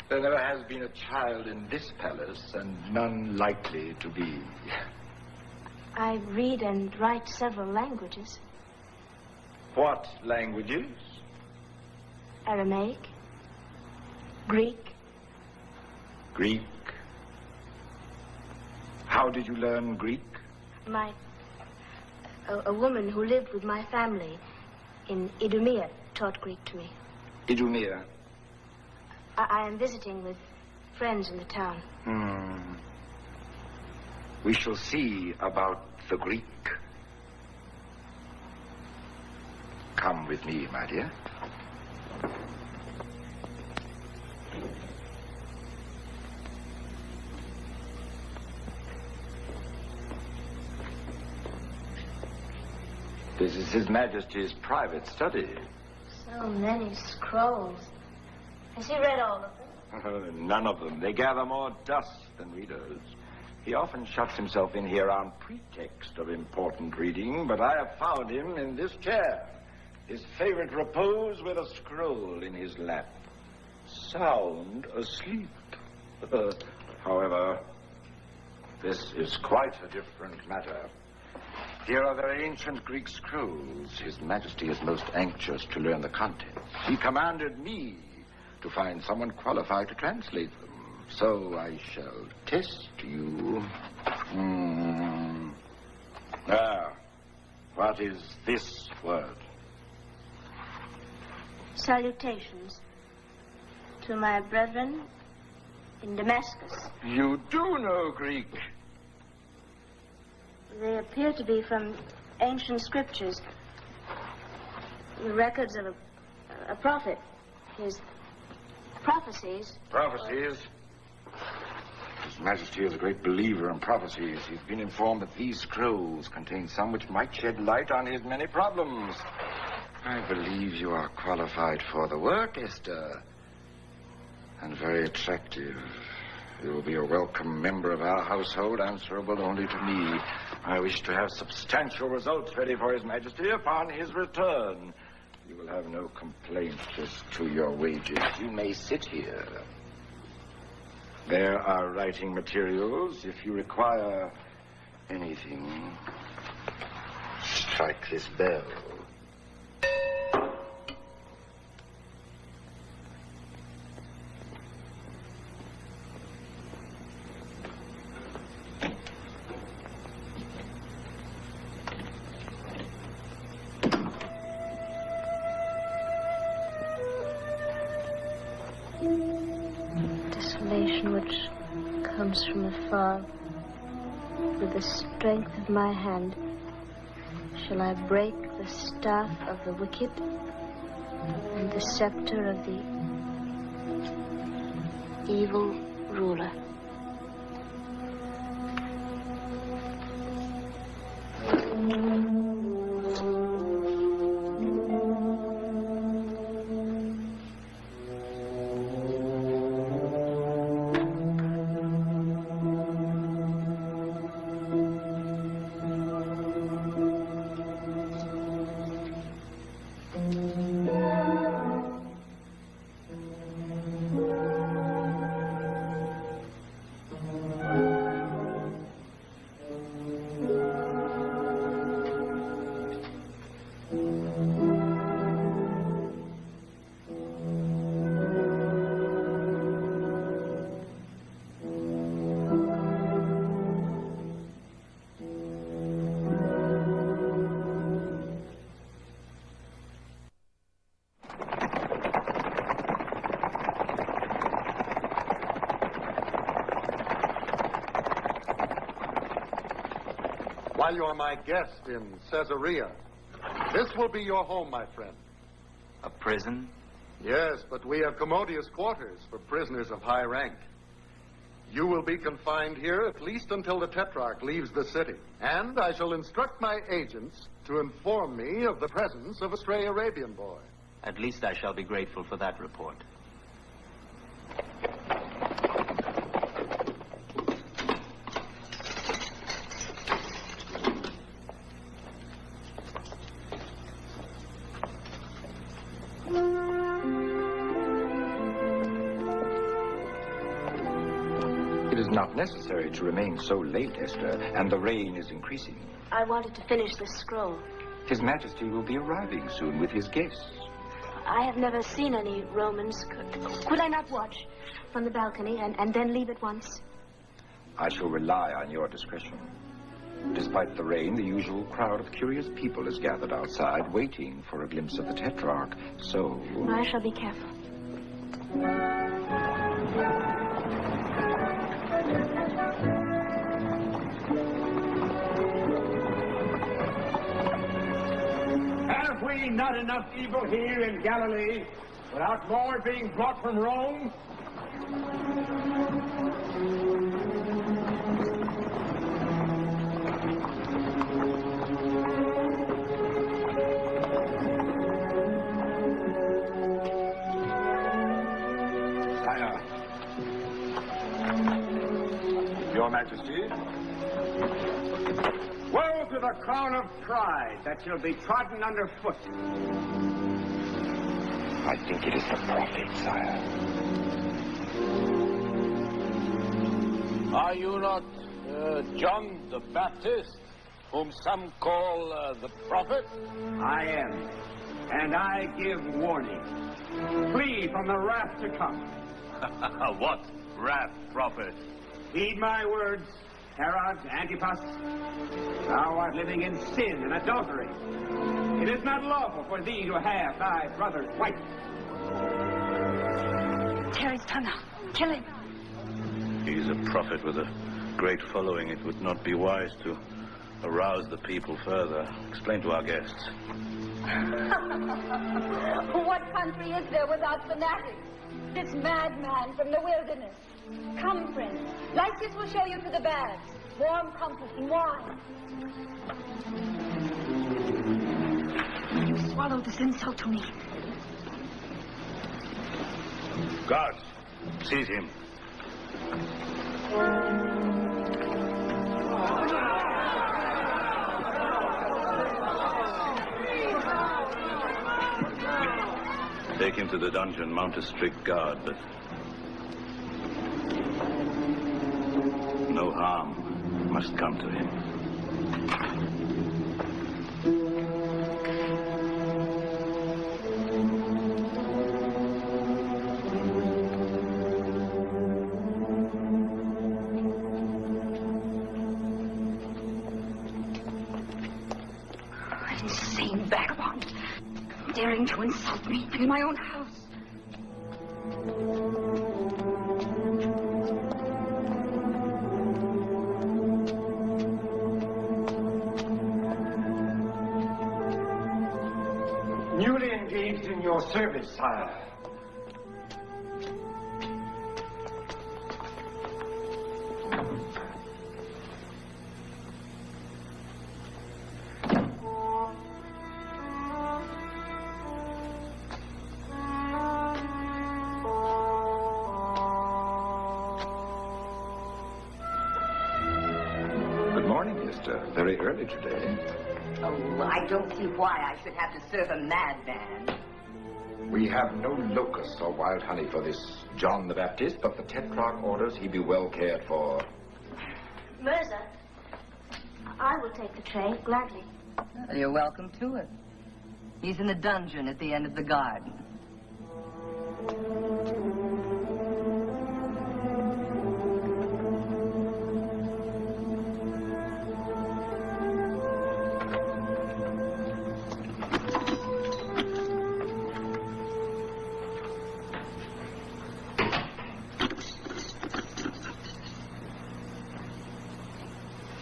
There never has been a child in this palace, and none likely to be. I read and write several languages. What languages? Aramaic, Greek. Greek? How did you learn Greek? A woman who lived with my family in Idumea taught Greek to me. Idumea? I am visiting with friends in the town. We shall see about the Greek. Come with me, my dear. This is His Majesty's private study. So many scrolls. Has he read all of them? None of them. They gather more dust than readers. He often shuts himself in here on pretext of important reading, but I have found him in this chair, his favorite repose with a scroll in his lap. Sound asleep. However, this is quite a different matter. Here are the ancient Greek scrolls. His Majesty is most anxious to learn the contents. He commanded me to find someone qualified to translate them. So I shall test you. Now, what is this word? Salutations to my brethren in Damascus. You do know Greek. They appear to be from ancient scriptures. The records of a prophet. His prophecies. Prophecies? His Majesty is a great believer in prophecies. He's been informed that these scrolls contain some which might shed light on his many problems. I believe you are qualified for the work, Esther. And very attractive. You will be a welcome member of our household, answerable only to me. I wish to have substantial results ready for His Majesty upon his return. You will have no complaint as to your wages. You may sit here. There are writing materials. If you require anything, strike this bell. salvation which comes from afar. With the strength of my hand shall I break the staff of the wicked and the scepter of the evil ruler. While you are my guest in Caesarea, this will be your home, my friend. A prison? Yes, but we have commodious quarters for prisoners of high rank. You will be confined here at least until the Tetrarch leaves the city. And I shall instruct my agents to inform me of the presence of a stray Arabian boy. At least I shall be grateful for that report. It is not necessary to remain so late, Esther, and the rain is increasing. I wanted to finish this scroll. His Majesty will be arriving soon with his guests. I have never seen any Romans. Could I not watch from the balcony and then leave at once? I shall rely on your discretion. Despite the rain, the usual crowd of curious people is gathered outside, waiting for a glimpse of the Tetrarch, so... I shall be careful. Have we not enough evil here in Galilee without more being brought from Rome? Sire. Your Majesty. Woe to the crown of pride that shall be trodden underfoot. I think it is the prophet, sire. Are you not John the Baptist, whom some call the prophet? I am, and I give warning. Flee from the wrath to come. What wrath, prophet? Heed my words, Herod, Antipas. Thou art living in sin and adultery. It is not lawful for thee to have thy brother's wife. Tear his tongue out. Kill him. He's a prophet with a great following. It would not be wise to arouse the people further. Explain to our guests. What country is there without fanatics? This madman from the wilderness. Come, friends. Lysias will show you to the baths. Warm comfort and wine. You swallow this insult to me. Guards, seize him. Take him to the dungeon, mount a strict guard, but no harm must come to him. Insane vagabond, daring to insult me in my own house. engaged in your service, sire. Very early today. Oh, I don't see why I should have to serve a madman. We have no locusts or wild honey for this John the Baptist, but the Tetrarch orders he be well cared for. Mirza, I will take the tray, gladly. You're welcome to it. He's in the dungeon at the end of the garden.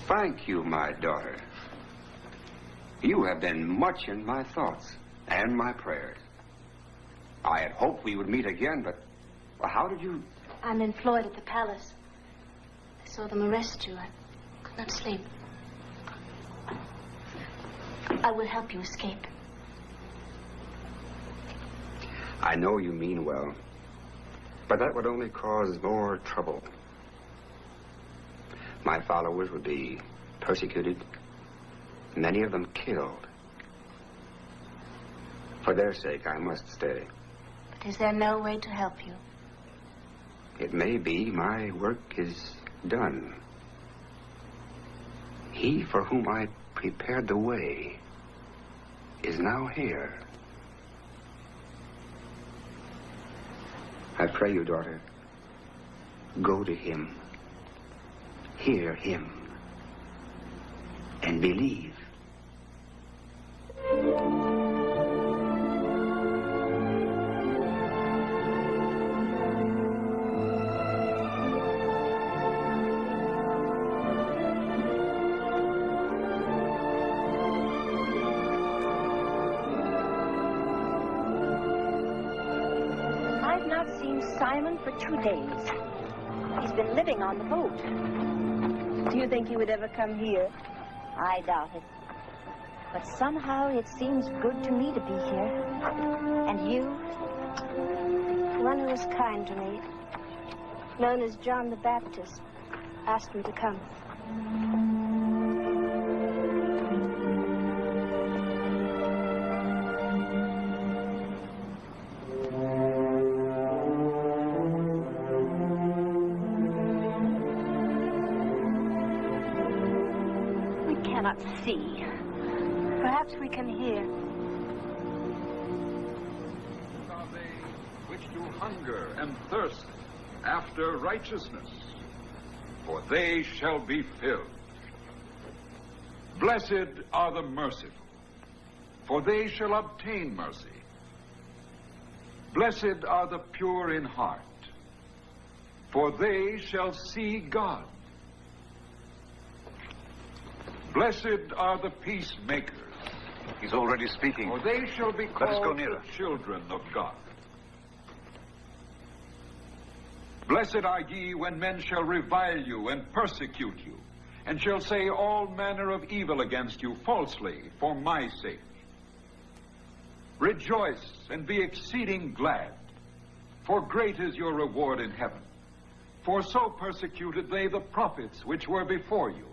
Thank you, my daughter. You have been much in my thoughts and my prayers. I had hoped we would meet again, but well, how did you... I'm employed at the palace. I saw them arrest you. I could not sleep. I will help you escape. I know you mean well, but that would only cause more trouble. My followers would be persecuted, many of them killed. For their sake, I must stay. But is there no way to help you? It may be my work is done. He for whom I prepared the way is now here. I pray you, daughter, go to him. Hear him and believe. I've not seen Simon for 2 days. He's been living on the boat. Do you think he would ever come here? I doubt it. But somehow it seems good to me to be here. And you? One who was kind to me, known as John the Baptist, asked me to come. See. Perhaps we can hear. Are they which do hunger and thirst after righteousness, for they shall be filled. Blessed are the merciful, for they shall obtain mercy. Blessed are the pure in heart, for they shall see God. Blessed are the peacemakers. He's already speaking. For they shall be called the children of God. Blessed are ye when men shall revile you and persecute you, and shall say all manner of evil against you falsely for my sake. Rejoice and be exceeding glad, for great is your reward in heaven. For so persecuted they the prophets which were before you.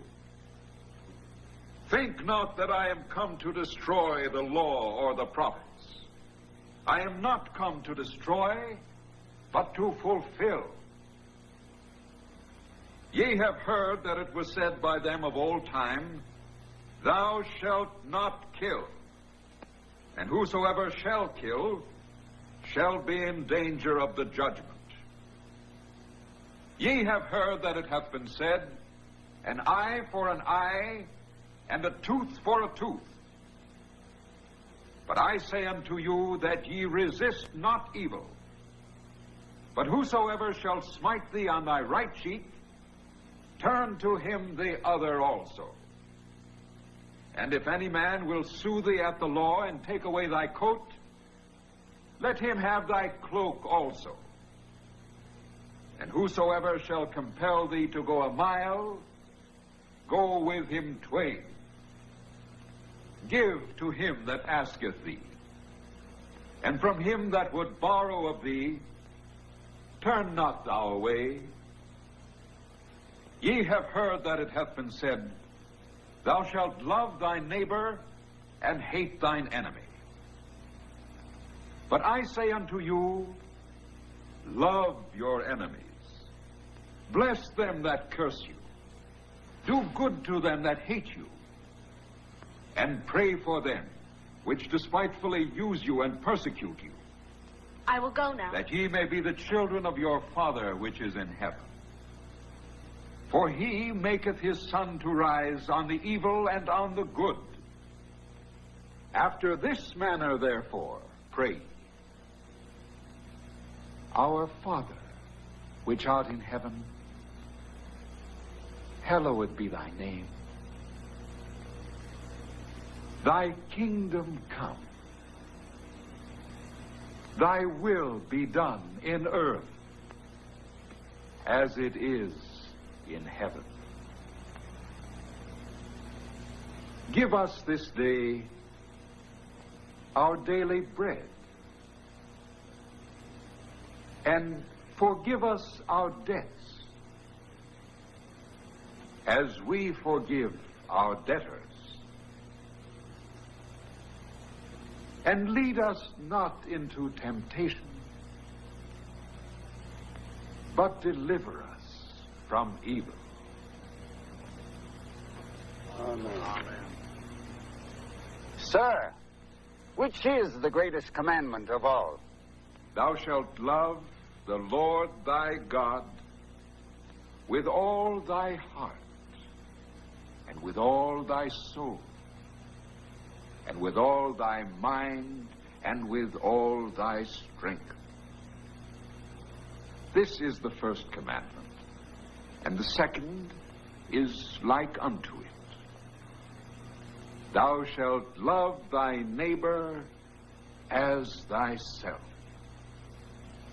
Think not that I am come to destroy the law or the prophets. I am not come to destroy, but to fulfill. Ye have heard that it was said by them of old time, Thou shalt not kill, and whosoever shall kill shall be in danger of the judgment. Ye have heard that it hath been said, An eye for an eye, and a tooth for a tooth. But I say unto you that ye resist not evil. But whosoever shall smite thee on thy right cheek, turn to him the other also. And if any man will sue thee at the law and take away thy coat, let him have thy cloak also. And whosoever shall compel thee to go a mile, go with him twain. Give to him that asketh thee, and from him that would borrow of thee, turn not thou away. Ye have heard that it hath been said, Thou shalt love thy neighbor and hate thine enemy. But I say unto you, love your enemies. Bless them that curse you. Do good to them that hate you. And pray for them which despitefully use you and persecute you. I will go now. That ye may be the children of your Father which is in heaven. For he maketh his sun to rise on the evil and on the good. After this manner, therefore, pray ye. Our Father, which art in heaven, hallowed be thy name. Thy kingdom come. Thy will be done in earth as it is in heaven. Give us this day our daily bread, and forgive us our debts as we forgive our debtors. And lead us not into temptation, but deliver us from evil. Amen. Sir, which is the greatest commandment of all? Thou shalt love the Lord thy God with all thy heart, and with all thy soul, and with all thy mind, and with all thy strength. This is the first commandment, and the second is like unto it. Thou shalt love thy neighbor as thyself.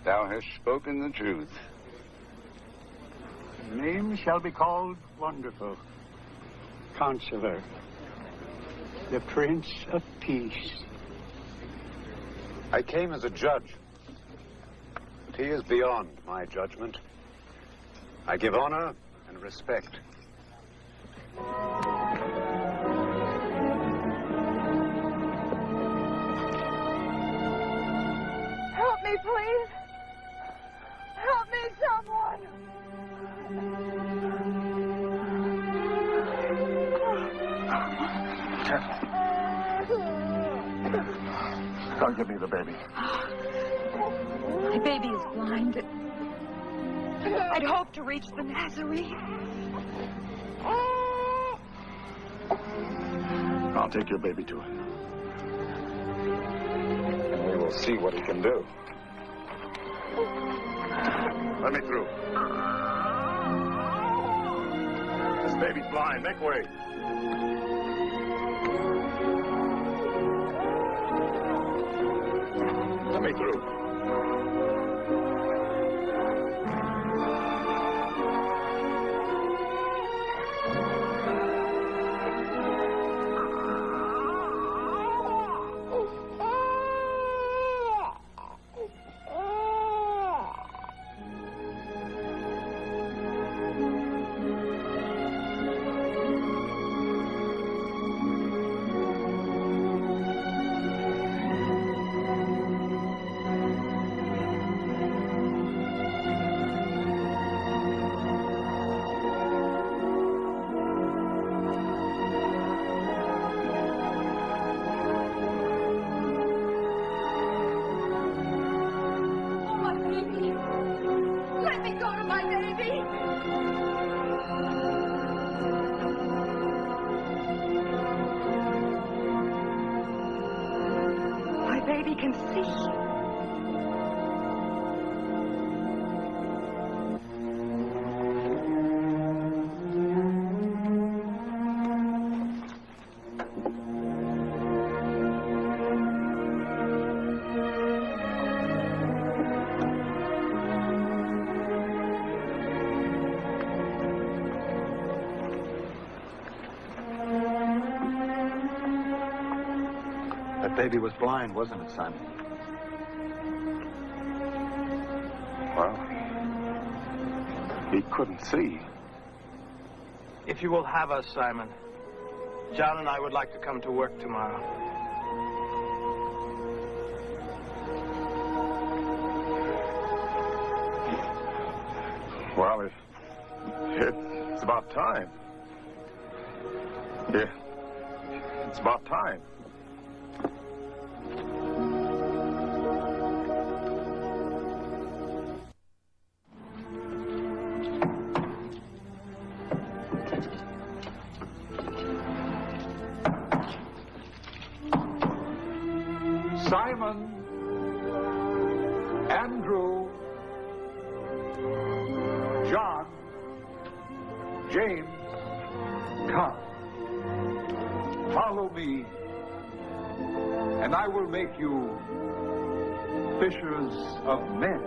Thou hast spoken the truth. His name shall be called Wonderful, Counselor, the Prince of Peace. I came as a judge, but he is beyond my judgment. I give honor and respect. Help me, please. Help me, someone. Don't give me the baby. My baby is blind. I'd hoped to reach the Nazarene. I'll take your baby to him. And we will see what he can do. Let me through. This baby's blind. Make way. Let me through. Baby can see. That baby was blind, wasn't it, Simon? Well, he couldn't see. If you will have us, Simon, John and I would like to come to work tomorrow. Well, it's about time. Yeah, it's about time. Simon, Andrew, John, James, come. Follow me, and I will make you fishers of men.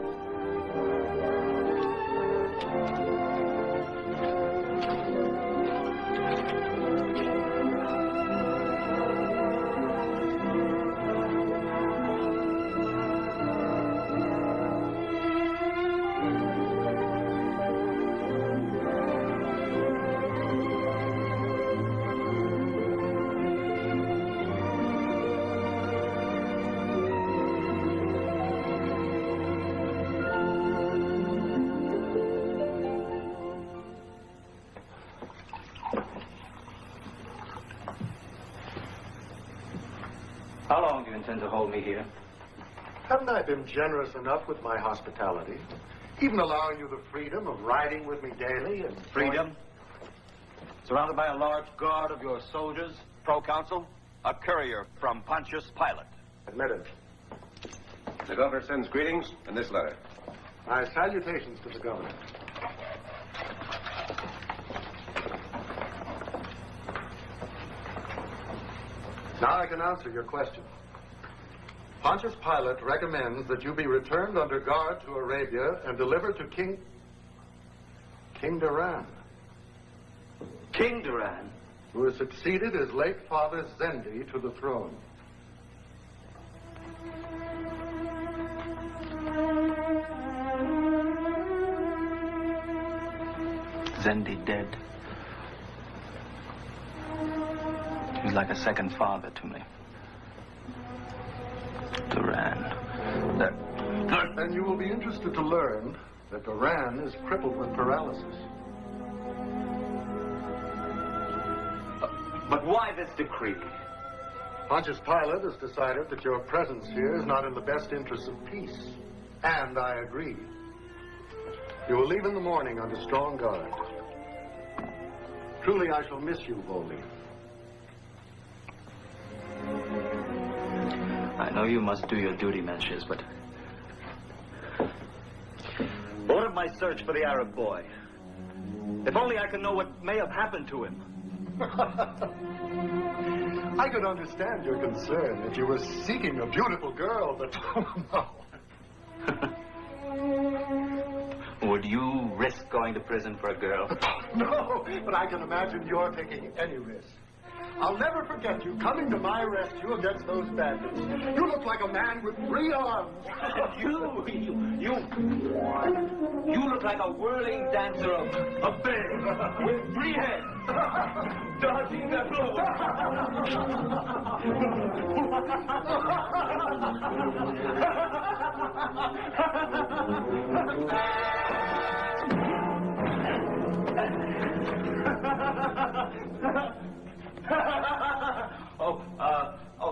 How long do you intend to hold me here? Haven't I been generous enough with my hospitality? Even allowing you the freedom of riding with me daily and... Freedom? Surrounded by a large guard of your soldiers, proconsul, a courier from Pontius Pilate. Admitted. The governor sends greetings and this letter. My salutations to the governor. Now I can answer your question. Pontius Pilate recommends that you be returned under guard to Arabia and delivered to King Duran. King Duran? Who has succeeded his late father Zendi to the throne. Zendi dead. He's like a second father to me. Duran. And you will be interested to learn that Duran is crippled with paralysis. But why this decree? Pontius Pilate has decided that your presence here is not in the best interests of peace. And I agree. You will leave in the morning under strong guard. Truly, I shall miss you, Volney. I know you must do your duty, Mencius, but... What of my search for the Arab boy? If only I could know what may have happened to him. I could understand your concern that you were seeking a beautiful girl, but no. Would you risk going to prison for a girl? No, but I can imagine you're taking any risk. I'll never forget you coming to my rescue against those bandits. You look like a man with 3 arms. You look like a whirling dancer of a bear with 3 heads. Dodging the blow.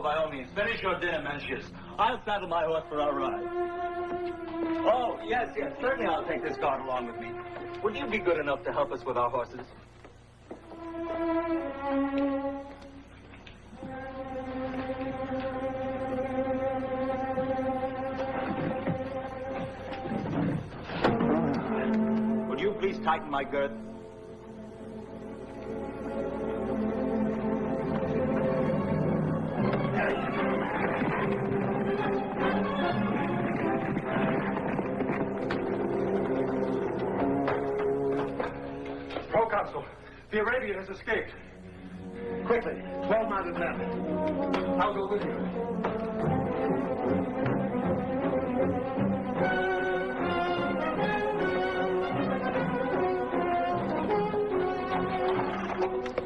By all means, finish your dinner, Mencius. I'll saddle my horse for our ride. Oh, yes, certainly I'll take this guard along with me. Would you be good enough to help us with our horses? Would you please tighten my girth? Proconsul, the Arabian has escaped. Quickly, 12 mounted men. I'll go with you.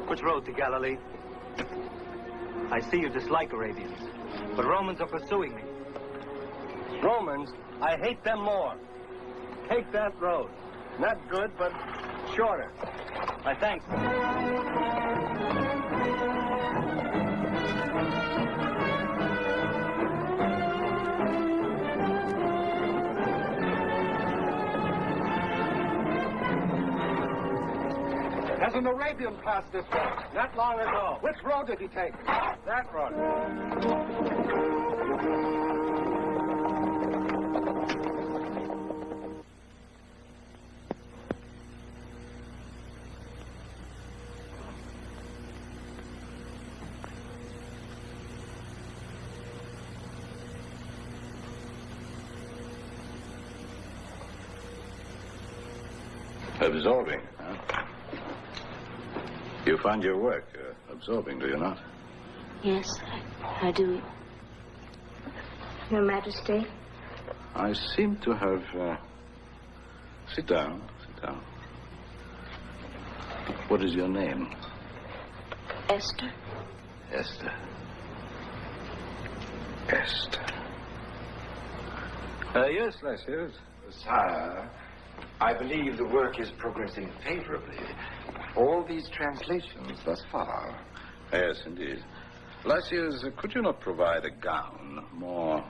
Which road to Galilee? I see you dislike Arabians, but Romans are pursuing me. Romans, I hate them more. Take that road. Not good, but shorter. I thank you. There's an Arabian passed this way, not long ago. Which road did he take? That road. Absorbing, huh? You find your work absorbing, do you not? Yes, I do. Your Majesty. I seem to have... Sit down, sit down. What is your name? Esther. Esther. Esther. Yes, Lysias. Sire, I believe the work is progressing favorably. All these translations thus far. Yes, indeed. Lysias, could you not provide a gown more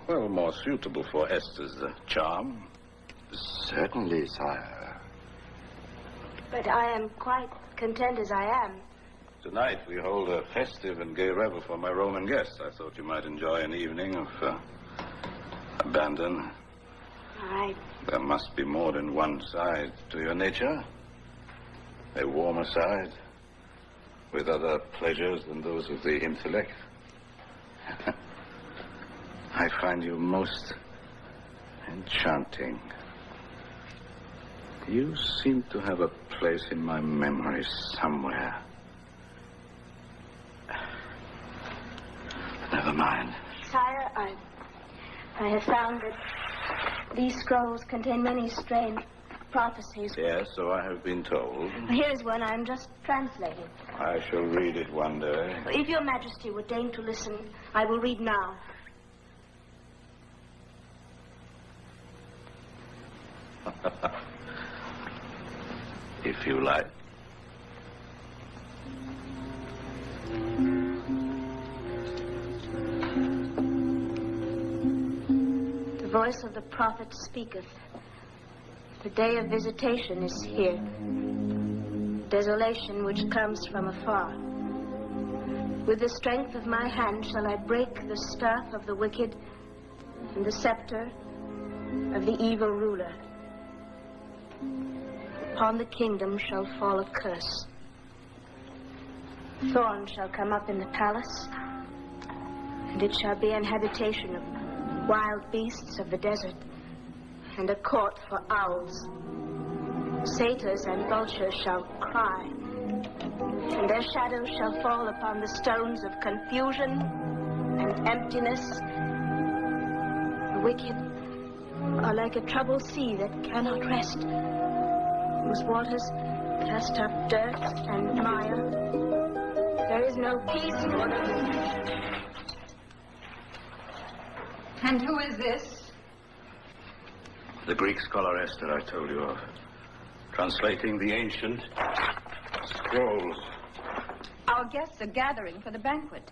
suitable for Esther's charm? Certainly, sire. But I am quite content as I am. Tonight we hold a festive and gay revel for my Roman guests. I thought you might enjoy an evening of abandon. There must be more than one side to your nature. A warmer side, with other pleasures than those of the intellect. I find you most enchanting. You seem to have a place in my memory somewhere. Never mind. Sire, I have found that these scrolls contain many strange prophecies. Yes, so I have been told. Here's one I'm just translating. I shall read it one day. If your Majesty would deign to listen, I will read now. If you like. The voice of the prophet speaketh. The day of visitation is here. Desolation which comes from afar. With the strength of my hand shall I break the staff of the wicked and the scepter of the evil ruler. Upon the kingdom shall fall a curse. Thorns shall come up in the palace, and it shall be an habitation of wild beasts of the desert, and a court for owls. Satyrs and vultures shall cry, and their shadows shall fall upon the stones of confusion and emptiness. The wicked are like a troubled sea that cannot rest, whose waters cast up dirt and mire. There is no peace for them. And who is this? The Greek scholar Esther I told you of. Translating the ancient scrolls. Our guests are gathering for the banquet.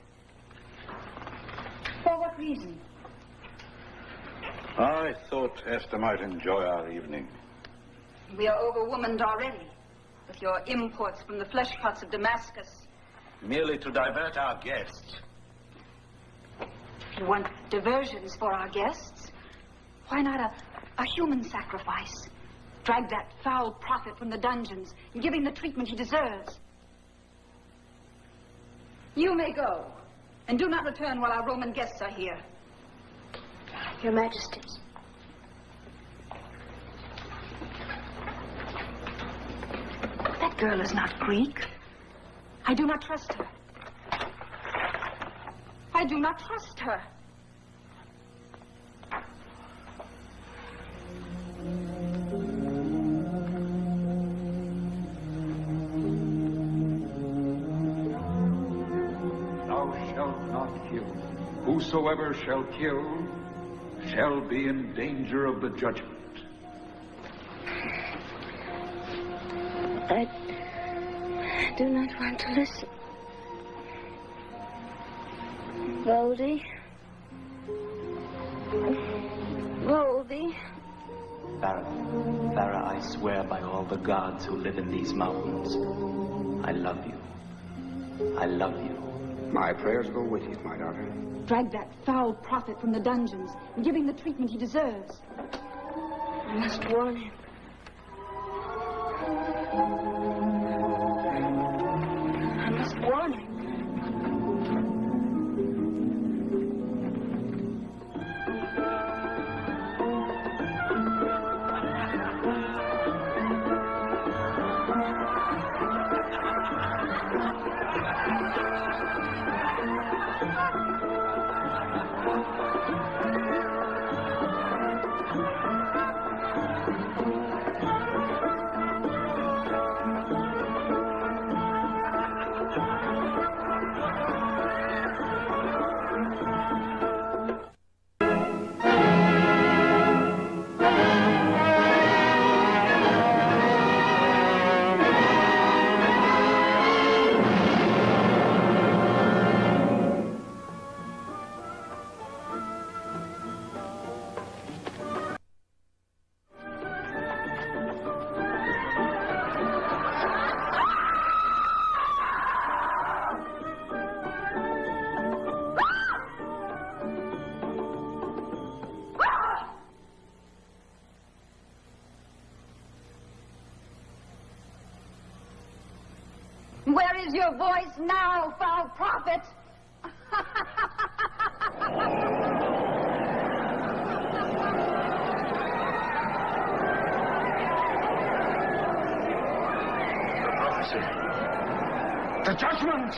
For what reason? I thought Esther might enjoy our evening. We are overwomaned already with your imports from the flesh pots of Damascus. Merely to divert our guests. If you want diversions for our guests, why not a human sacrifice? Drag that foul prophet from the dungeons and give him the treatment he deserves. You may go, and do not return while our Roman guests are here. Your Majesty. That girl is not Greek. I do not trust her. I do not trust her. Thou shalt not kill. Whosoever shall kill shall be in danger of the judgment. I do not want to listen. Goldie. Goldie. Farah, I swear by all the gods who live in these mountains, I love you. I love you. My prayers go with you, my daughter. Drag that foul prophet from the dungeons and give him the treatment he deserves. I must warn him. I must warn him. Where is your voice now, foul prophet? The prophecy. The judgment!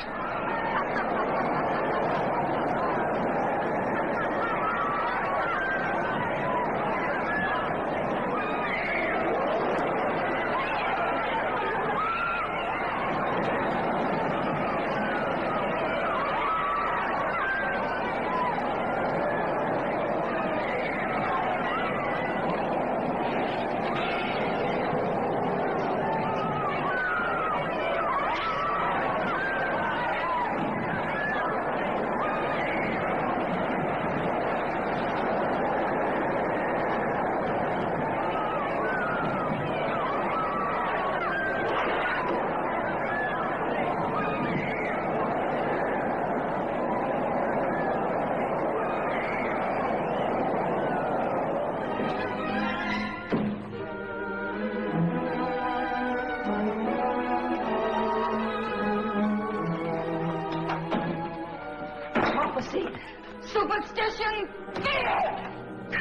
Superstition! Fear!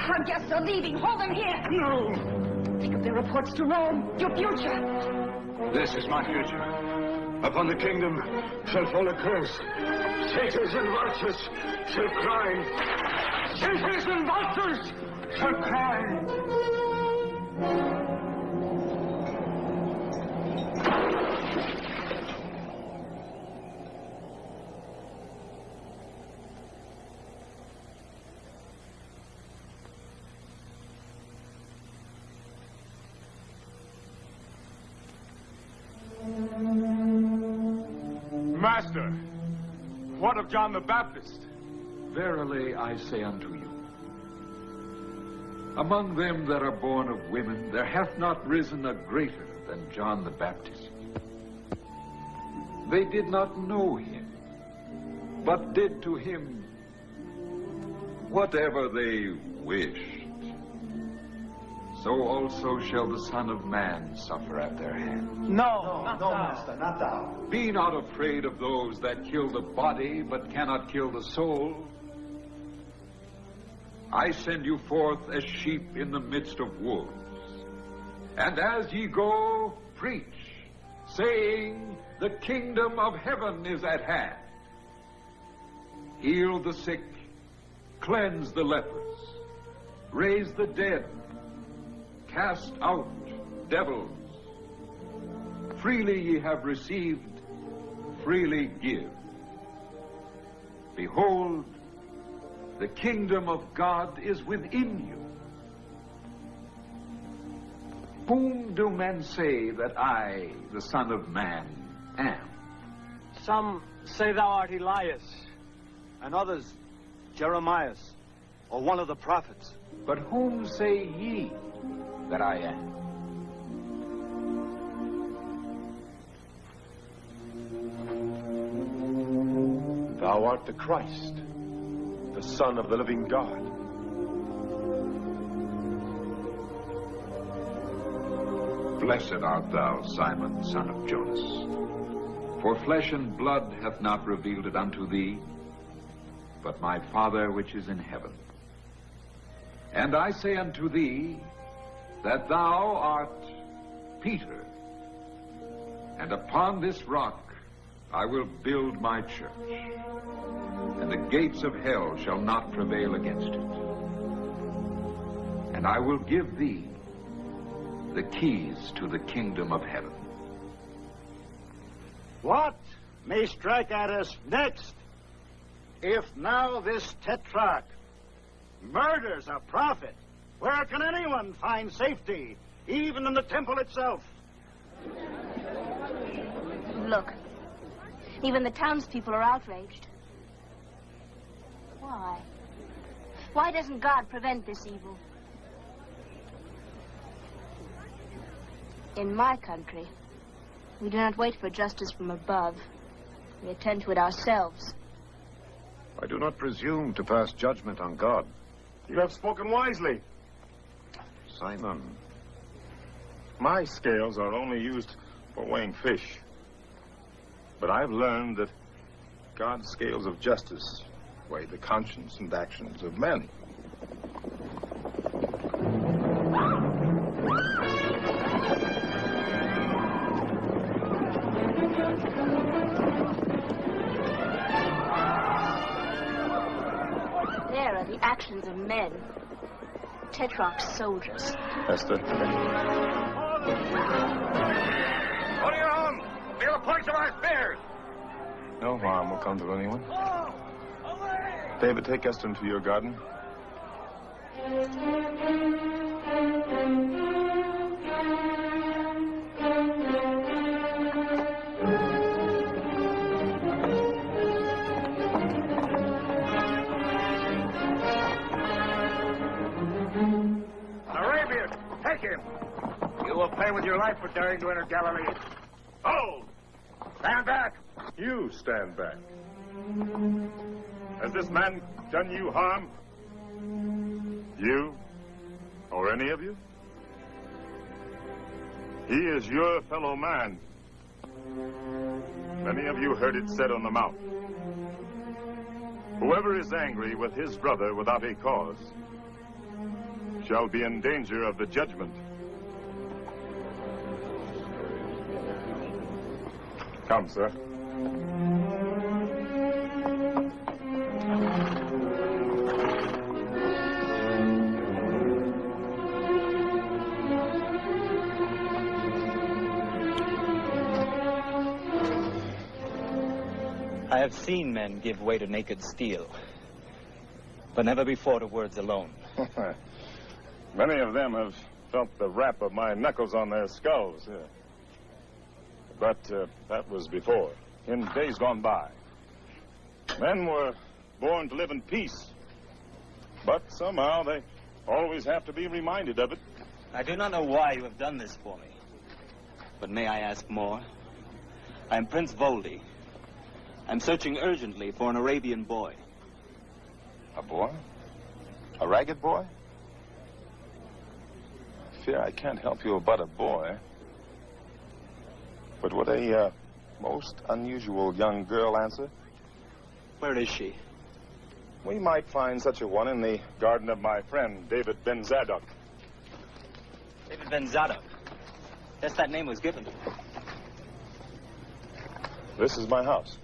Our guests are leaving. Hold them here. No. Think of their reports to Rome. Your future. This is my future. Upon the kingdom shall fall a curse. Satyrs and vultures shall cry. Satyrs and vultures shall cry. Master, what of John the Baptist? Verily I say unto you, among them that are born of women, there hath not risen a greater than John the Baptist. They did not know him, but did to him whatever they wished. So also shall the Son of Man suffer at their hand. No, Master, not thou. Be not afraid of those that kill the body, but cannot kill the soul. I send you forth as sheep in the midst of wolves. And as ye go, preach, saying, the kingdom of heaven is at hand. heal the sick, cleanse the lepers, raise the dead, cast out devils. Freely ye have received, freely give. Behold, the kingdom of God is within you. Whom do men say that I, the Son of Man, am? Some say thou art Elias, and others Jeremias, or one of the prophets. But whom say ye that I am? Thou art the Christ, the Son of the living God. Blessed art thou, Simon, son of Jonas. For flesh and blood hath not revealed it unto thee, but my Father which is in heaven. And I say unto thee, that thou art Peter, and upon this rock I will build my church, and the gates of hell shall not prevail against it. And I will give thee the keys to the kingdom of heaven. What may strike at us next? If now this tetrarch murders a prophet, where can anyone find safety, even in the temple itself? Look, even the townspeople are outraged. Why? Why doesn't God prevent this evil? In my country, we do not wait for justice from above. We attend to it ourselves. I do not presume to pass judgment on God. You have spoken wisely. Simon. My scales are only used for weighing fish. But I've learned that God's scales of justice weigh the conscience and actions of men. There are the actions of men. Tetrarch's soldiers. Esther. Hold your own! Feel the points of our spears! No harm will come to anyone. David, take Esther into your garden. Arabian, take him! You will pay with your life for daring to enter Galilee. Hold! Stand back! You stand back. Has this man done you harm? You? Or any of you? He is your fellow man. Many of you heard it said on the mount. Whoever is angry with his brother without a cause shall be in danger of the judgment. Come, sir. I have seen men give way to naked steel, but never before to words alone. Many of them have felt the rap of my knuckles on their skulls. But that was before, in days gone by. Men were born to live in peace, but somehow they always have to be reminded of it. I do not know why you have done this for me, but may I ask more? I am Prince Voldy. I'm searching urgently for an Arabian boy. A boy? A ragged boy? I fear I can't help you about a boy. But would a most unusual young girl answer? Where is she? We might find such a one in the garden of my friend, David Ben Zadok. David Ben Zadok. Yes, that name was given to me. This is my house.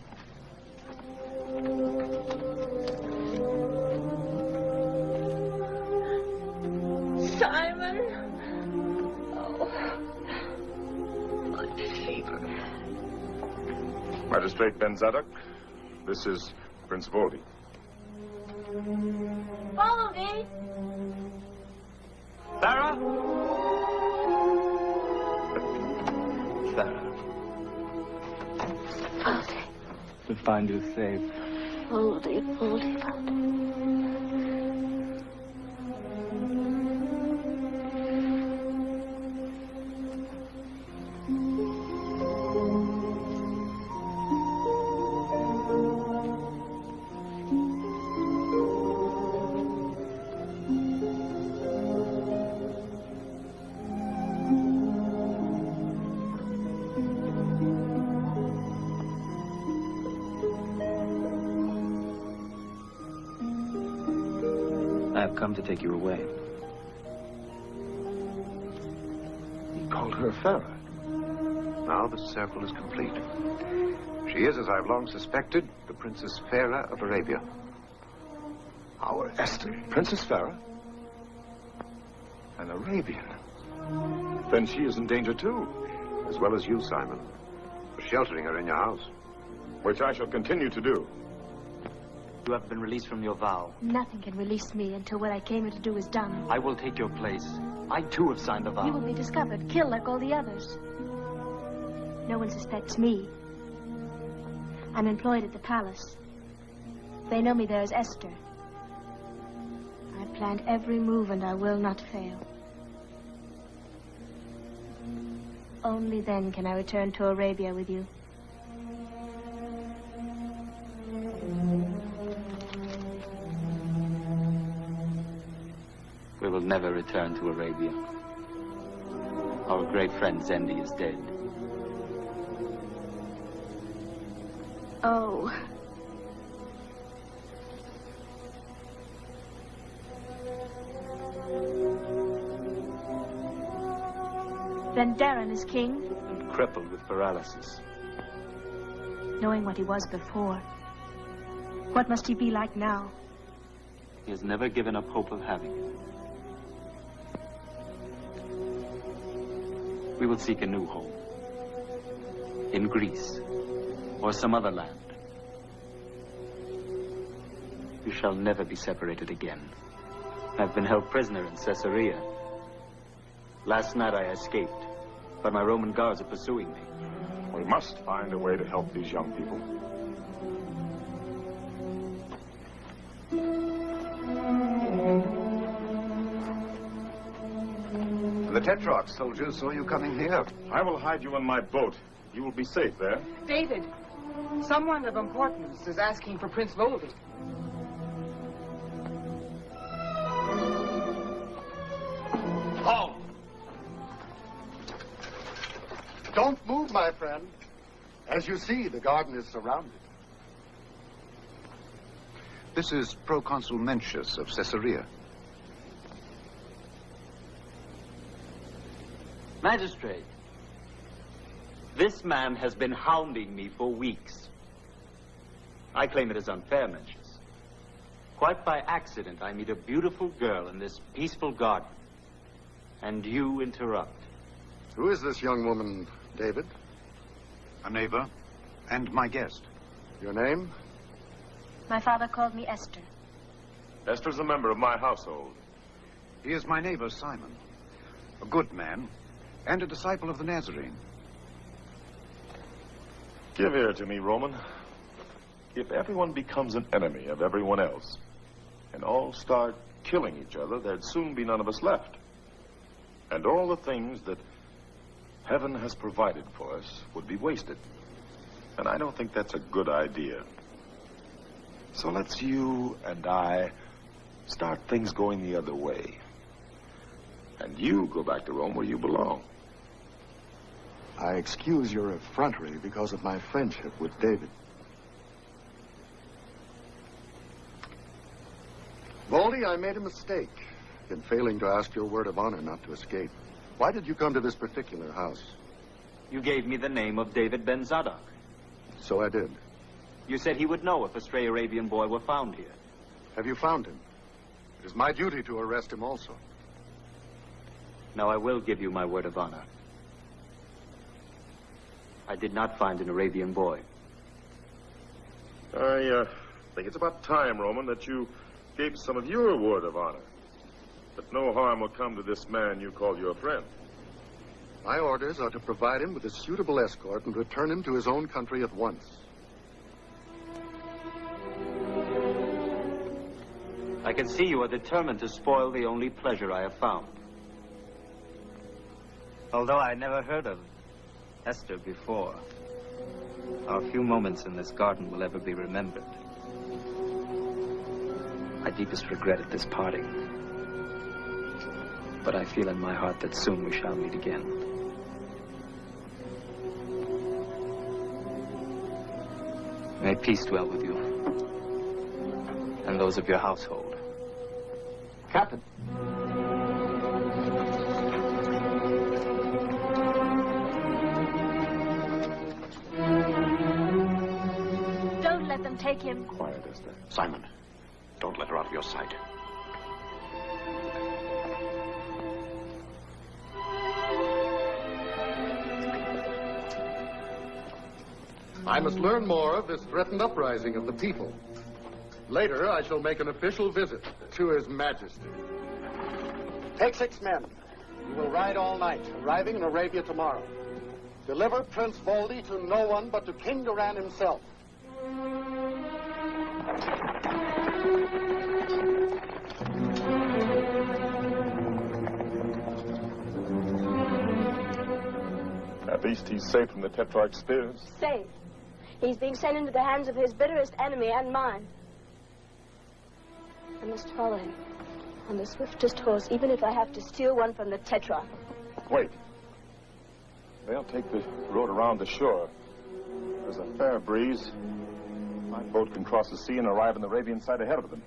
Magistrate Ben Zadok, this is Prince Voldy. Follow me. Sarah? Sarah. Voldy. To find you safe. Voldy, Voldy, Voldy. I've come to take you away. He called her Farah. Now the circle is complete. She is, as I've long suspected, the Princess Farah of Arabia. Our Esther, Princess Farah? An Arabian. Then she is in danger too. As well as you, Simon. For sheltering her in your house. Which I shall continue to do. You have been released from your vow. Nothing can release me until what I came here to do is done. I will take your place. I, too, have signed the vow. You will be discovered, killed like all the others. No one suspects me. I'm employed at the palace. They know me there as Esther. I planned every move and I will not fail. Only then can I return to Arabia with you. We will never return to Arabia. Our great friend Zendi is dead. Oh. Then Darren is king? And crippled with paralysis. Knowing what he was before. What must he be like now? He has never given up hope of having it. We will seek a new home. In Greece. Or some other land. We shall never be separated again. I've been held prisoner in Caesarea. Last night I escaped, but my Roman guards are pursuing me. We must find a way to help these young people. The Tetrarch soldiers saw you coming here. I will hide you in my boat. You will be safe there. David, someone of importance is asking for Prince Voldy. Halt! Don't move, my friend. As you see, the garden is surrounded. This is Proconsul Mencius of Caesarea. Magistrate, this man has been hounding me for weeks. I claim it is unfair, Mencius. Quite by accident, I meet a beautiful girl in this peaceful garden. And you interrupt. Who is this young woman, David? A neighbor and my guest. Your name? My father called me Esther. Esther's a member of my household. He is my neighbor, Simon. A good man and a disciple of the Nazarene. Give ear to me, Roman. If everyone becomes an enemy of everyone else, and all start killing each other, there'd soon be none of us left. And all the things that heaven has provided for us would be wasted. And I don't think that's a good idea. So let's you and I start things going the other way. And you go back to Rome where you belong. I excuse your effrontery because of my friendship with David. Voldy, I made a mistake in failing to ask your word of honor not to escape. Why did you come to this particular house? You gave me the name of David Ben Zadok. So I did. You said he would know if a stray Arabian boy were found here. Have you found him? It is my duty to arrest him also. Now, I will give you my word of honor. I did not find an Arabian boy. I think it's about time, Roman, that you gave some of your word of honor. That no harm will come to this man you call your friend. My orders are to provide him with a suitable escort and return him to his own country at once. I can see you are determined to spoil the only pleasure I have found. Although I never heard of Esther before, our few moments in this garden will ever be remembered. My deepest regret at this parting. But I feel in my heart that soon we shall meet again. May peace dwell with you and those of your household. Captain. Don't let them take him. Quiet, Esther. Simon, don't let her out of your sight. I must learn more of this threatened uprising of the people. Later, I shall make an official visit to His Majesty. Take 6 men. You will ride all night, arriving in Arabia tomorrow. Deliver Prince Voldy to no one but to King Duran himself. At least he's safe from the Tetrarch's spears. Safe. He's being sent into the hands of his bitterest enemy and mine. I must follow him on the swiftest horse, even if I have to steal one from the Tetrarch. Wait. They'll take the road around the shore. There's a fair breeze. My boat can cross the sea and arrive on the Arabian side ahead of them.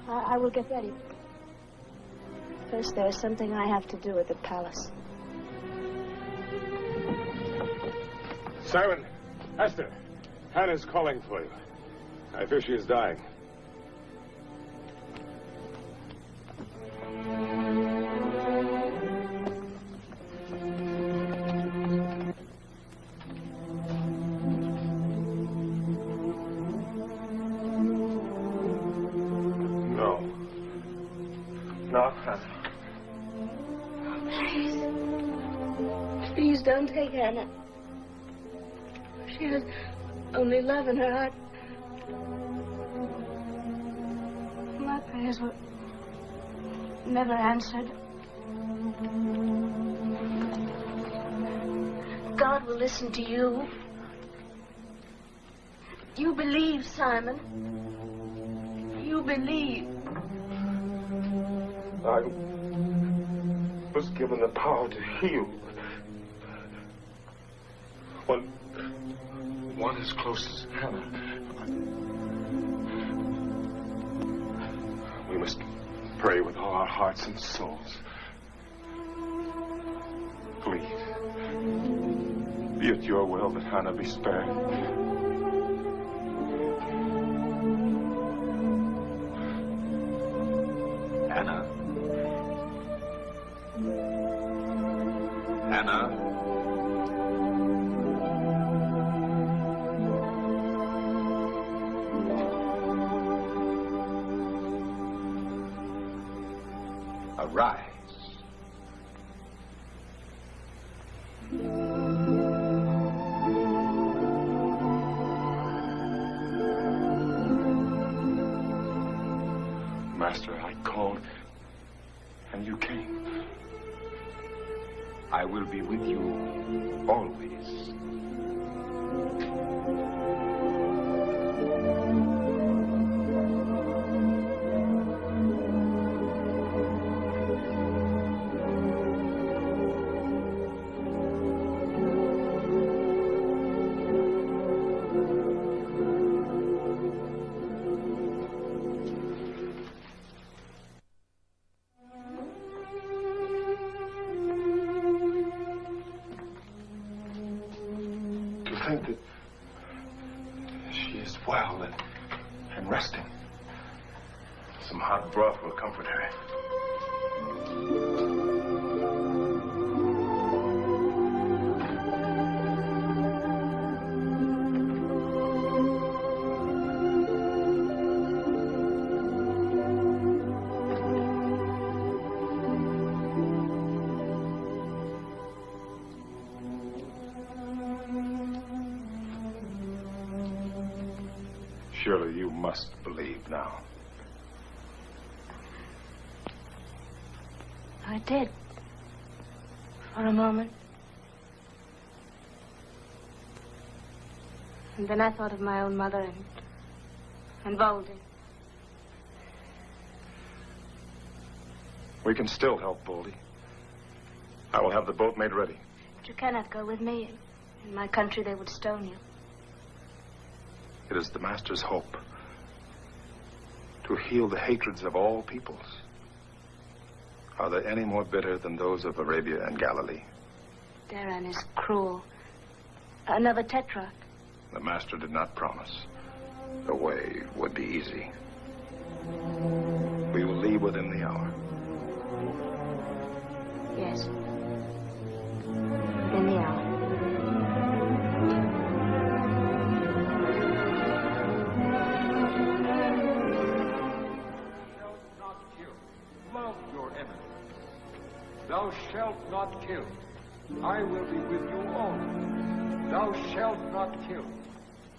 I will get ready. First, there is something I have to do at the palace. Simon, Esther, Hannah's calling for you. I fear she is dying. Not Hannah. Please. Please don't take Hannah. She has only love in her heart. My prayers were never answered. God will listen to you. You believe, Simon. You believe. I was given the power to heal. One as close as Hannah. We must pray with all our hearts and souls. Please, be it your will that Hannah be spared. Hannah. Hannah. Arise. Master, I called, and you came. I will be with you always. Think that she is well and resting. Some hot broth will comfort her. Surely you must believe now. I did. For a moment. And then I thought of my own mother and Voldy. We can still help Voldy. I will have the boat made ready. But you cannot go with me. In my country, they would stone you. It is the Master's hope to heal the hatreds of all peoples. Are there any more bitter than those of Arabia and Galilee? Daran is cruel. Another tetrarch. The Master did not promise. The way would be easy. We will leave within the hour. Yes. Within the hour. Love your enemy. Thou shalt not kill. I will be with you always. Thou shalt not kill.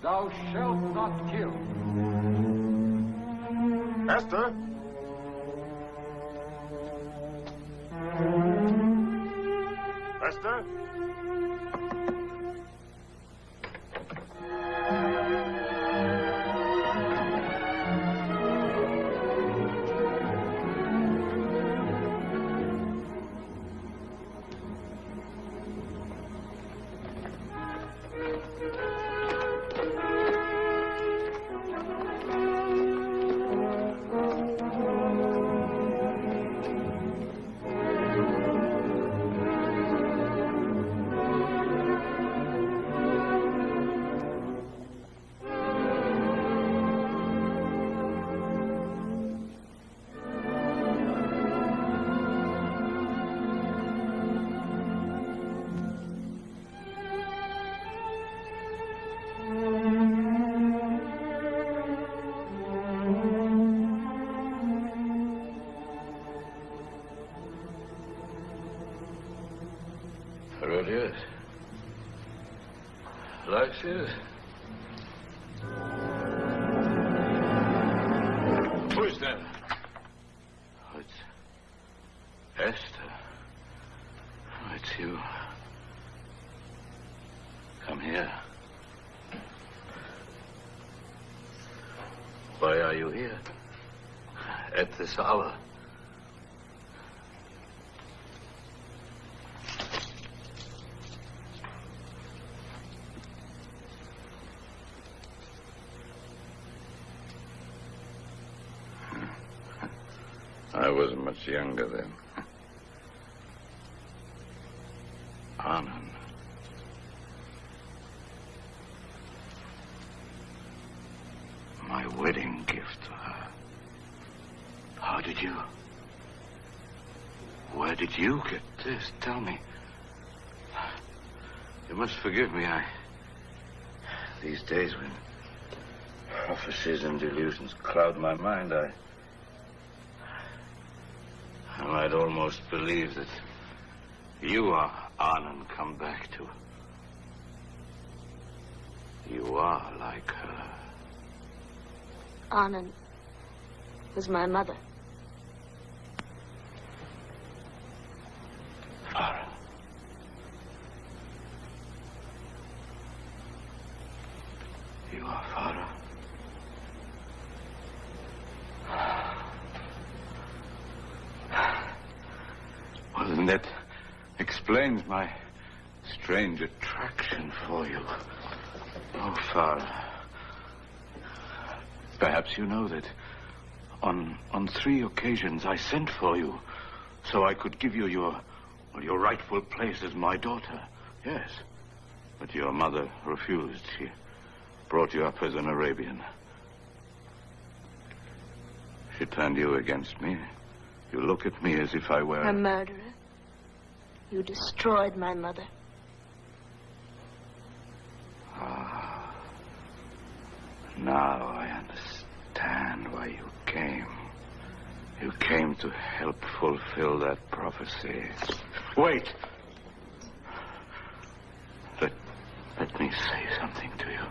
Thou shalt not kill. Esther? Esther? Yes. Life's here. Who is that? Oh, it's Esther. Oh, it's you. Come here. Why are you here? At this hour? I was much younger then. Anand. My wedding gift to her. How did you... Where did you get this? Tell me. You must forgive me. These days when prophecies and delusions cloud my mind, I might almost believe that you are Anand come back to. You are like her. Anand was my mother. Farah. You are Farah. Well, then that explains my strange attraction for you. Oh, Farah. Perhaps you know that on 3 occasions I sent for you so I could give you your rightful place as my daughter. Yes. But your mother refused. She brought you up as an Arabian. She turned you against me. You look at me as if I were... A murderer. You destroyed my mother. Ah. Now I understand why you came. You came to help fulfill that prophecy. Wait! Let me say something to you.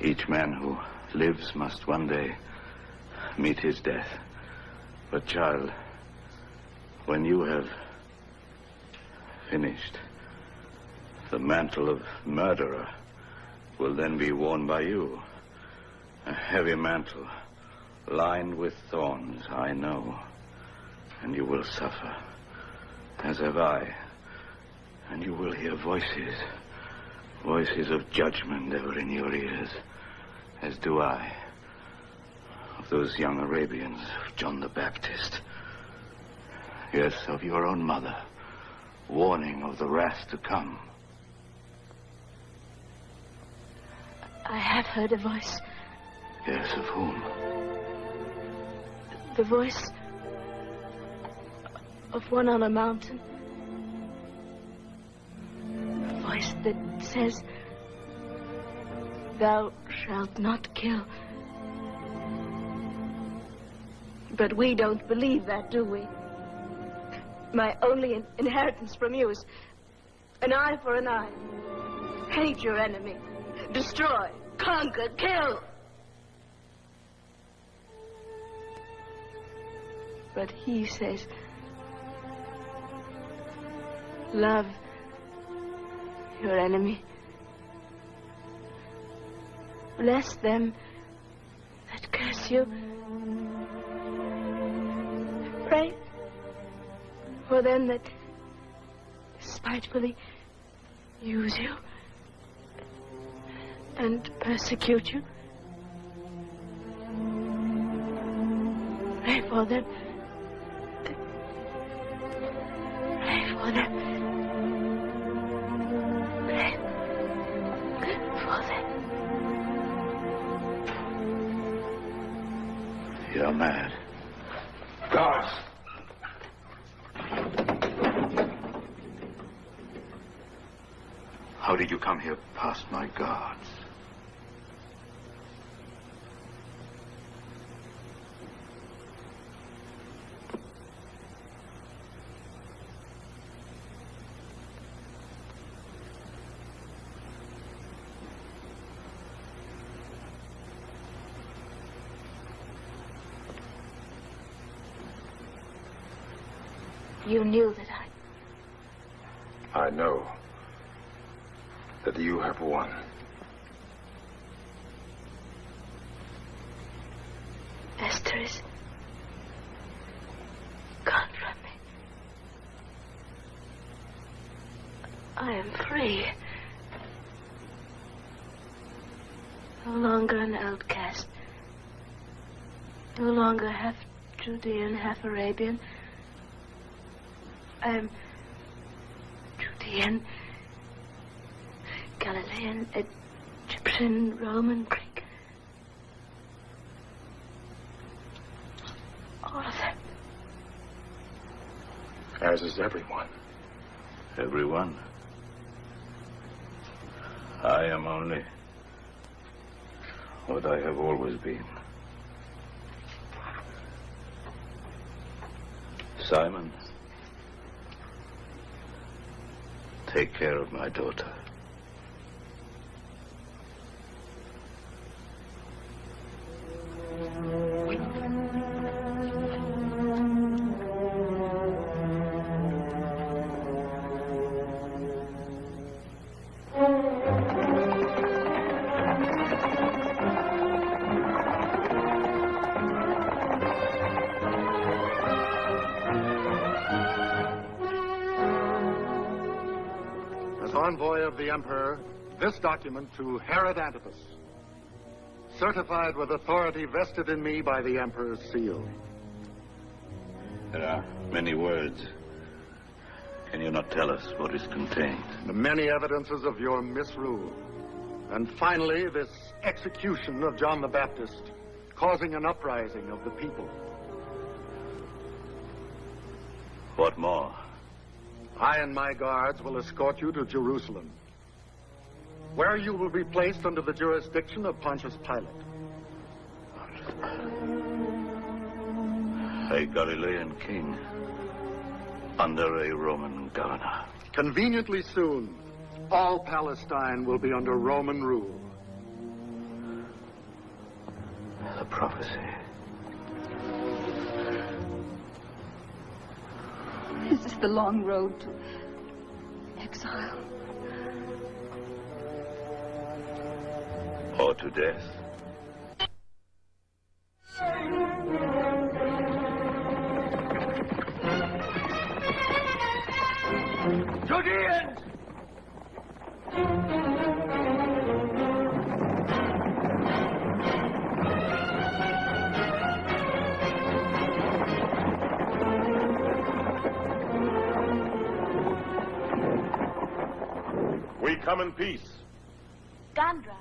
Each man who lives must one day meet his death. But, child, when you have finished, the mantle of murderer will then be worn by you. A heavy mantle, lined with thorns, I know. And you will suffer, as have I. And you will hear voices, voices of judgment ever in your ears, as do I, of those young Arabians, of John the Baptist. Yes, of your own mother, warning of the wrath to come. I have heard a voice. Yes, of whom? The voice of one on a mountain. A voice that says, "Thou shalt not kill." But we don't believe that, do we? My only inheritance from you is an eye for an eye. Hate your enemy. Destroy, conquer, kill. But he says, love your enemy. Bless them that curse you. Pray for them that spitefully use you and persecute you. Pray for them. Pray for them. Pray for them. You're mad. Guards! How did you come here past my guards? You knew that I know that you have won. Esther is gone from me. I am free. No longer an outcast. No longer half Judean, half Arabian. I am Judean, Galilean, Egyptian, Roman, Greek. All of them. As is everyone. Everyone? I am only what I have always been. Simon, take care of my daughter. Envoy of the Emperor, this document to Herod Antipas, certified with authority vested in me by the Emperor's seal. There are many words. Can you not tell us what is contained? The many evidences of your misrule. And finally, this execution of John the Baptist, causing an uprising of the people. What more? I and my guards will escort you to Jerusalem, where you will be placed under the jurisdiction of Pontius Pilate. A Galilean king under a Roman governor. Conveniently soon, all Palestine will be under Roman rule. The prophecy. This is the long road to exile. Or to death. Judeans! We come in peace. Gondra.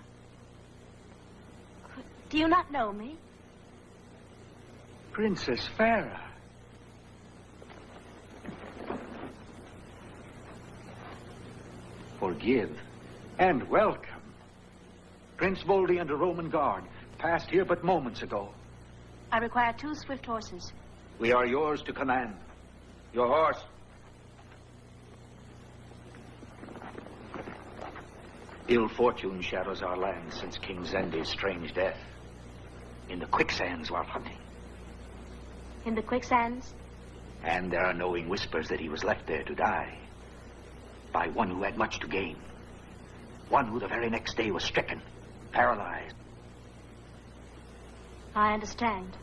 Do you not know me? Princess Farah. Forgive and welcome. Prince Voldy and a Roman guard passed here but moments ago. I require 2 swift horses. We are yours to command. Your horse. Ill fortune shadows our land since King Zendi's strange death. In the quicksands while hunting. In the quicksands? And there are knowing whispers that he was left there to die. By one who had much to gain. One who the very next day was stricken, paralyzed. I understand.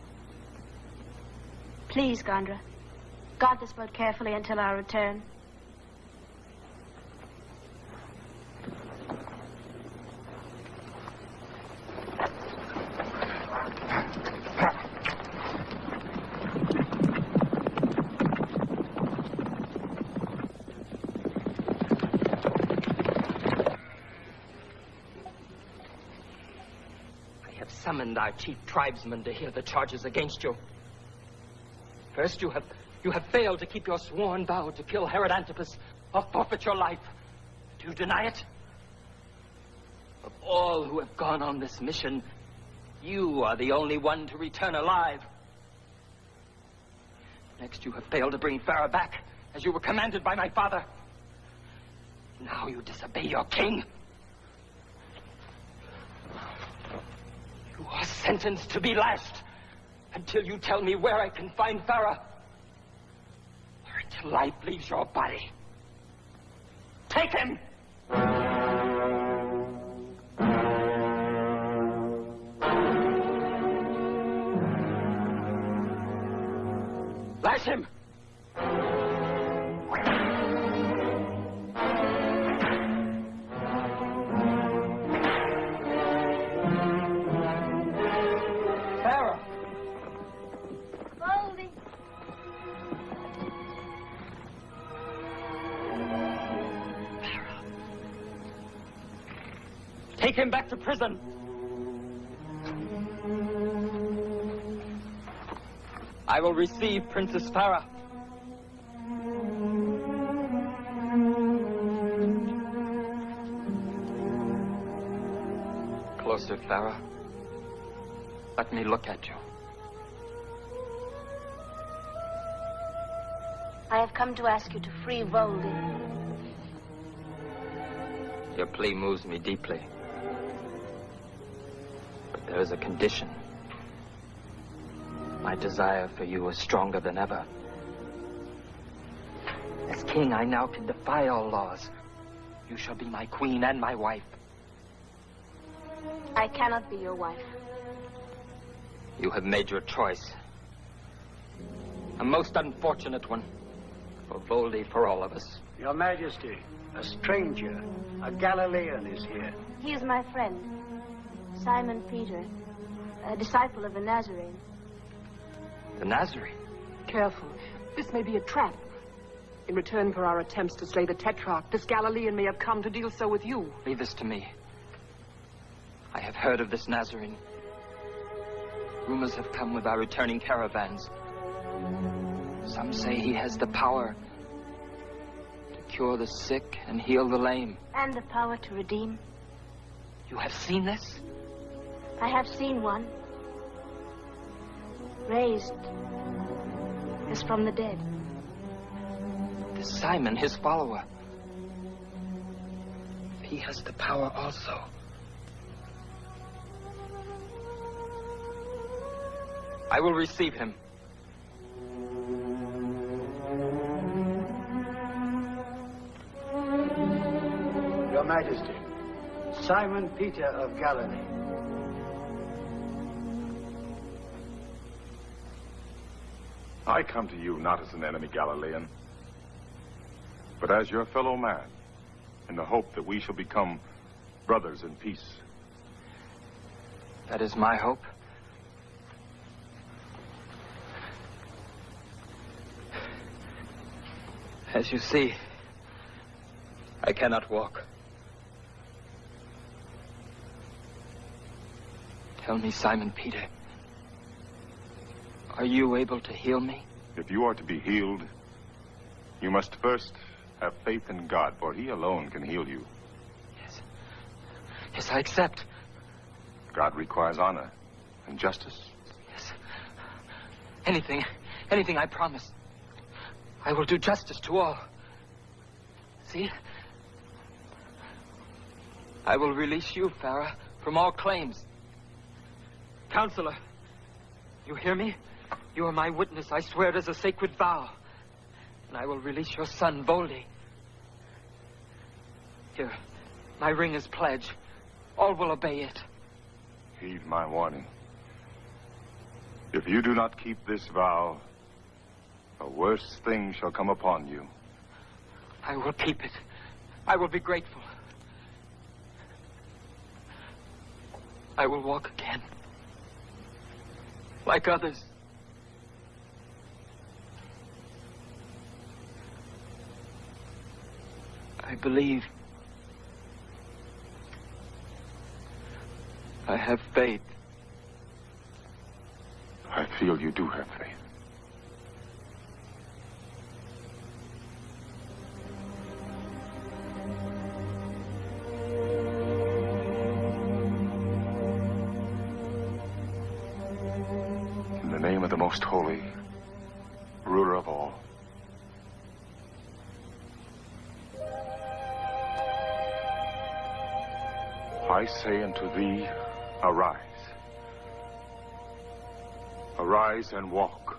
Please, Gondra, guard this boat carefully until our return. Summoned our chief tribesmen to hear the charges against you. First, you have failed to keep your sworn vow to kill Herod Antipas or forfeit your life. Do you deny it? Of all who have gone on this mission, you are the only one to return alive. Next, you have failed to bring Farah back, as you were commanded by my father. Now you disobey your king. You are sentenced to be lashed until you tell me where I can find Farah. Or until life leaves your body. Take him! Lash him! Take him back to prison. I will receive Princess Farah. Closer, Farah. Let me look at you. I have come to ask you to free Voldy. Your plea moves me deeply. But there is a condition. My desire for you is stronger than ever. As king, I now can defy all laws. You shall be my queen and my wife. I cannot be your wife. You have made your choice. A most unfortunate one. For Voldy, for all of us. Your Majesty, a stranger, a Galilean is here. He is my friend, Simon Peter, a disciple of the Nazarene. The Nazarene? Careful. This may be a trap. In return for our attempts to slay the Tetrarch, this Galilean may have come to deal so with you. Leave this to me. I have heard of this Nazarene. Rumors have come with our returning caravans. Some say he has the power to cure the sick and heal the lame. And the power to redeem. You have seen this? I have seen one. Raised as from the dead. This Simon, his follower. He has the power also. I will receive him. Your Majesty, Simon Peter of Galilee. I come to you not as an enemy Galilean, but as your fellow man, in the hope that we shall become brothers in peace. That is my hope. As you see, I cannot walk. Tell me, Simon Peter, are you able to heal me? If you are to be healed, you must first have faith in God, for he alone can heal you. Yes. Yes, I accept. God requires honor and justice. Yes. Anything I promise. I will do justice to all. See? I will release you, Farah, from all claims. Counselor, you hear me? You are my witness. I swear it as a sacred vow. And I will release your son, Voldy. Here, my ring is pledge. All will obey it. Heed my warning. If you do not keep this vow, a worse thing shall come upon you. I will keep it. I will be grateful. I will walk again. Like others. I believe. I have faith. I feel you do have faith. In the name of the most holy, ruler of all, I say unto thee, arise. Arise and walk.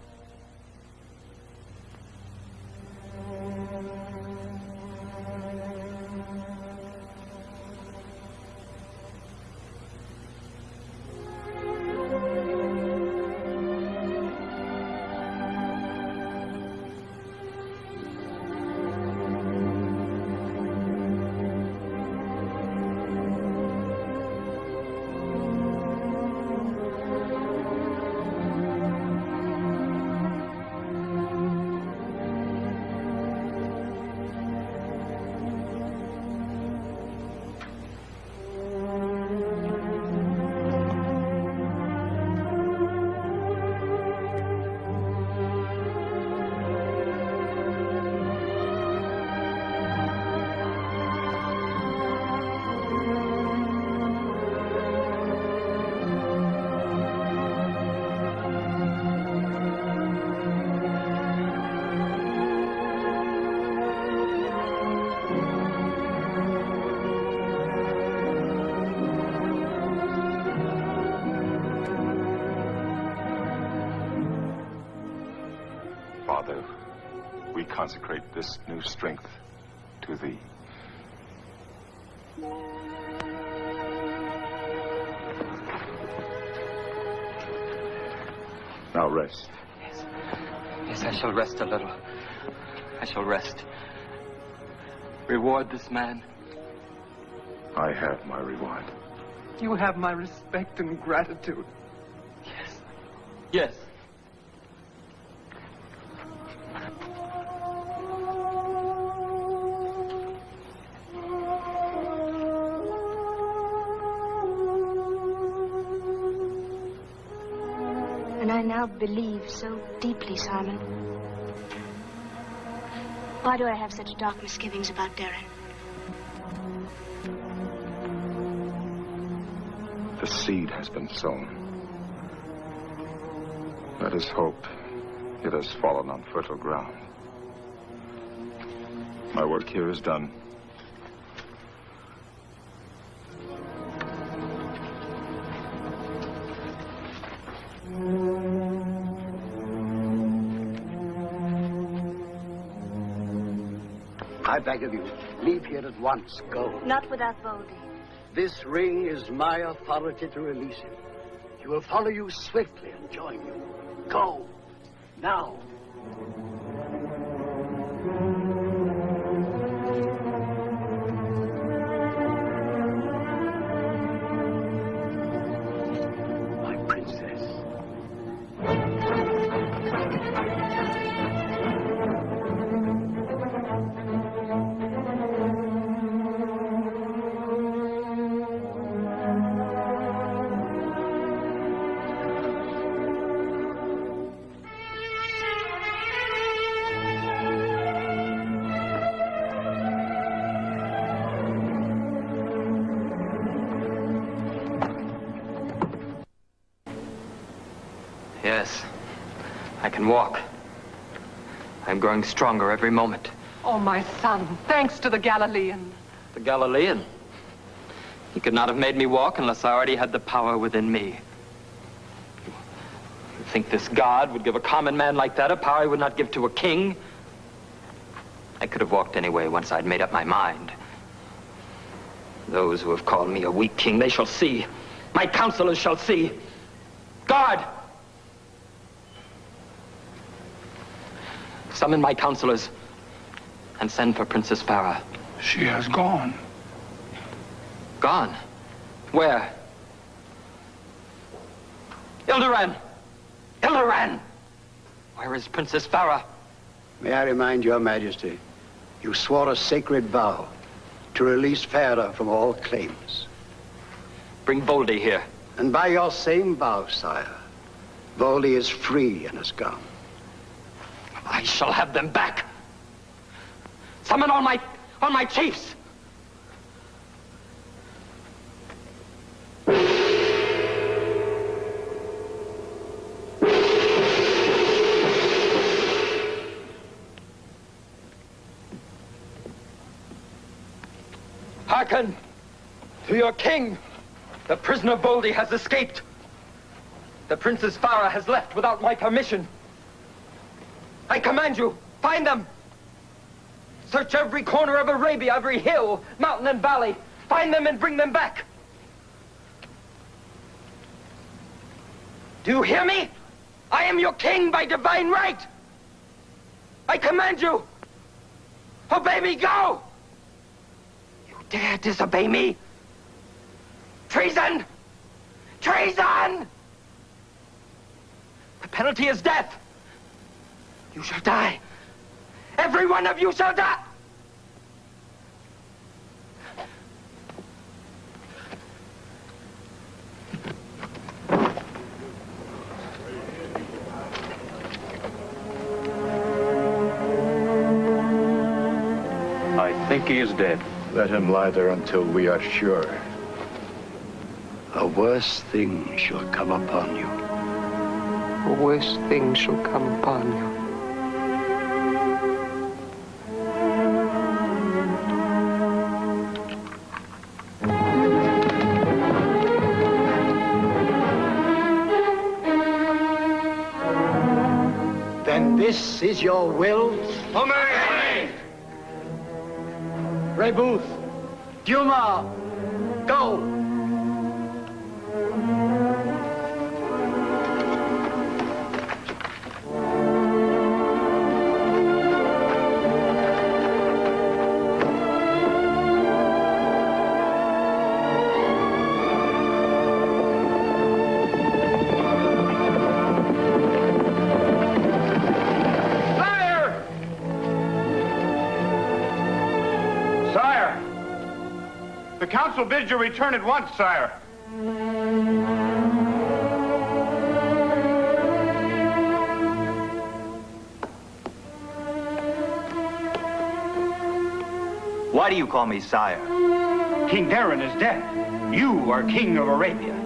Father, we consecrate this new strength to thee. Now rest. Yes. Yes, I shall rest a little. I shall rest. Reward this man. I have my reward. You have my respect and gratitude. Yes. Yes. And I now believe so deeply, Simon. Why do I have such dark misgivings about Darren? The seed has been sown. Let us hope it has fallen on fertile ground. My work here is done. I beg of you, leave here at once. Go. Not without Voldy. This ring is my authority to release him. He will follow you swiftly and join you. Go. Now. My princess. Yes, I can walk. I'm growing stronger every moment. Oh, my son, thanks to the Galilean. The Galilean? He could not have made me walk unless I already had the power within me. You think this God would give a common man like that a power he would not give to a king? I could have walked anyway once I'd made up my mind. Those who have called me a weak king, they shall see. My counselors shall see. Guard! Summon my counselors and send for Princess Farah. She has gone. Gone? Where? Ilderan! Ilderan! Where is Princess Farah? May I remind your majesty, you swore a sacred vow to release Farah from all claims. Bring Voldy here. And by your same vow, sire, Voldy is free and has gone. I shall have them back. Summon all my chiefs. Hearken to your king. The prisoner Voldy has escaped. The Princess Farah has left without my permission. I command you, find them. Search every corner of Arabia, every hill, mountain, and valley. Find them and bring them back. Do you hear me? I am your king by divine right. I command you. Obey me, go. You dare disobey me? Treason! Treason! The penalty is death. You shall die. Every one of you shall die. I think he is dead. Let him lie there until we are sure. A worse thing shall come upon you. A worse thing shall come upon you. Then this is your will? Amen! Rebuth, Duma, go! The council bids you return at once, sire. Why do you call me sire? King Darren is dead. You are king of Arabia.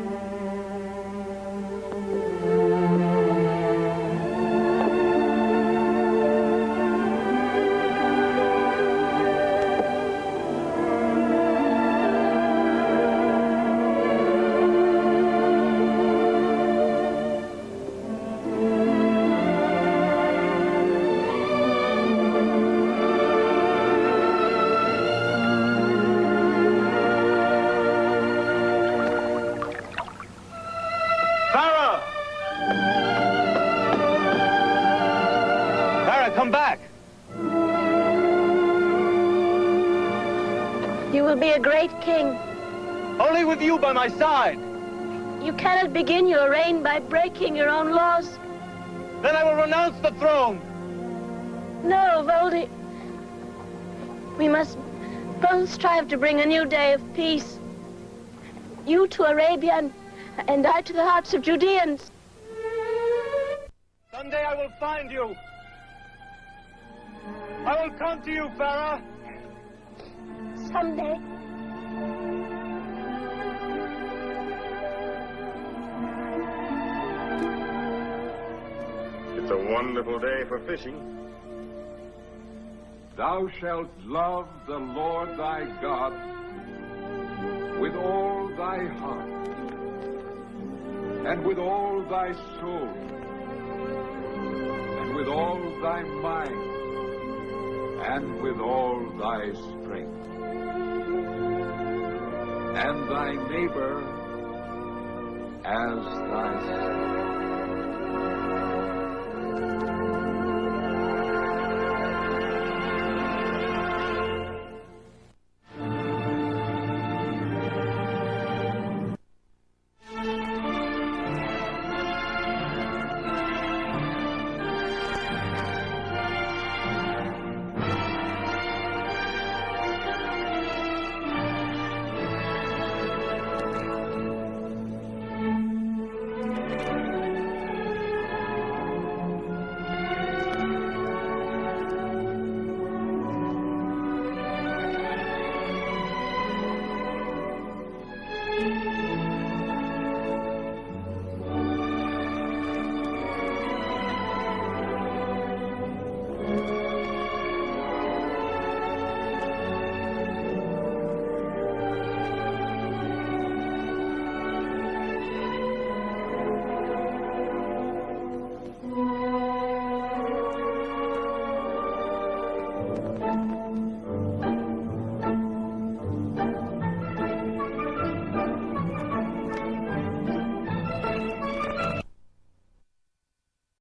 be a great king. Only with you by my side. You cannot begin your reign by breaking your own laws. Then I will renounce the throne. No, Voldy. We must both strive to bring a new day of peace. You to Arabia and I to the hearts of Judeans. Someday I will find you. I will come to you, Farah. Someday. It's a wonderful day for fishing. Thou shalt love the Lord thy God with all thy heart, and with all thy soul, and with all thy mind, and with all thy strength, and thy neighbor as thyself.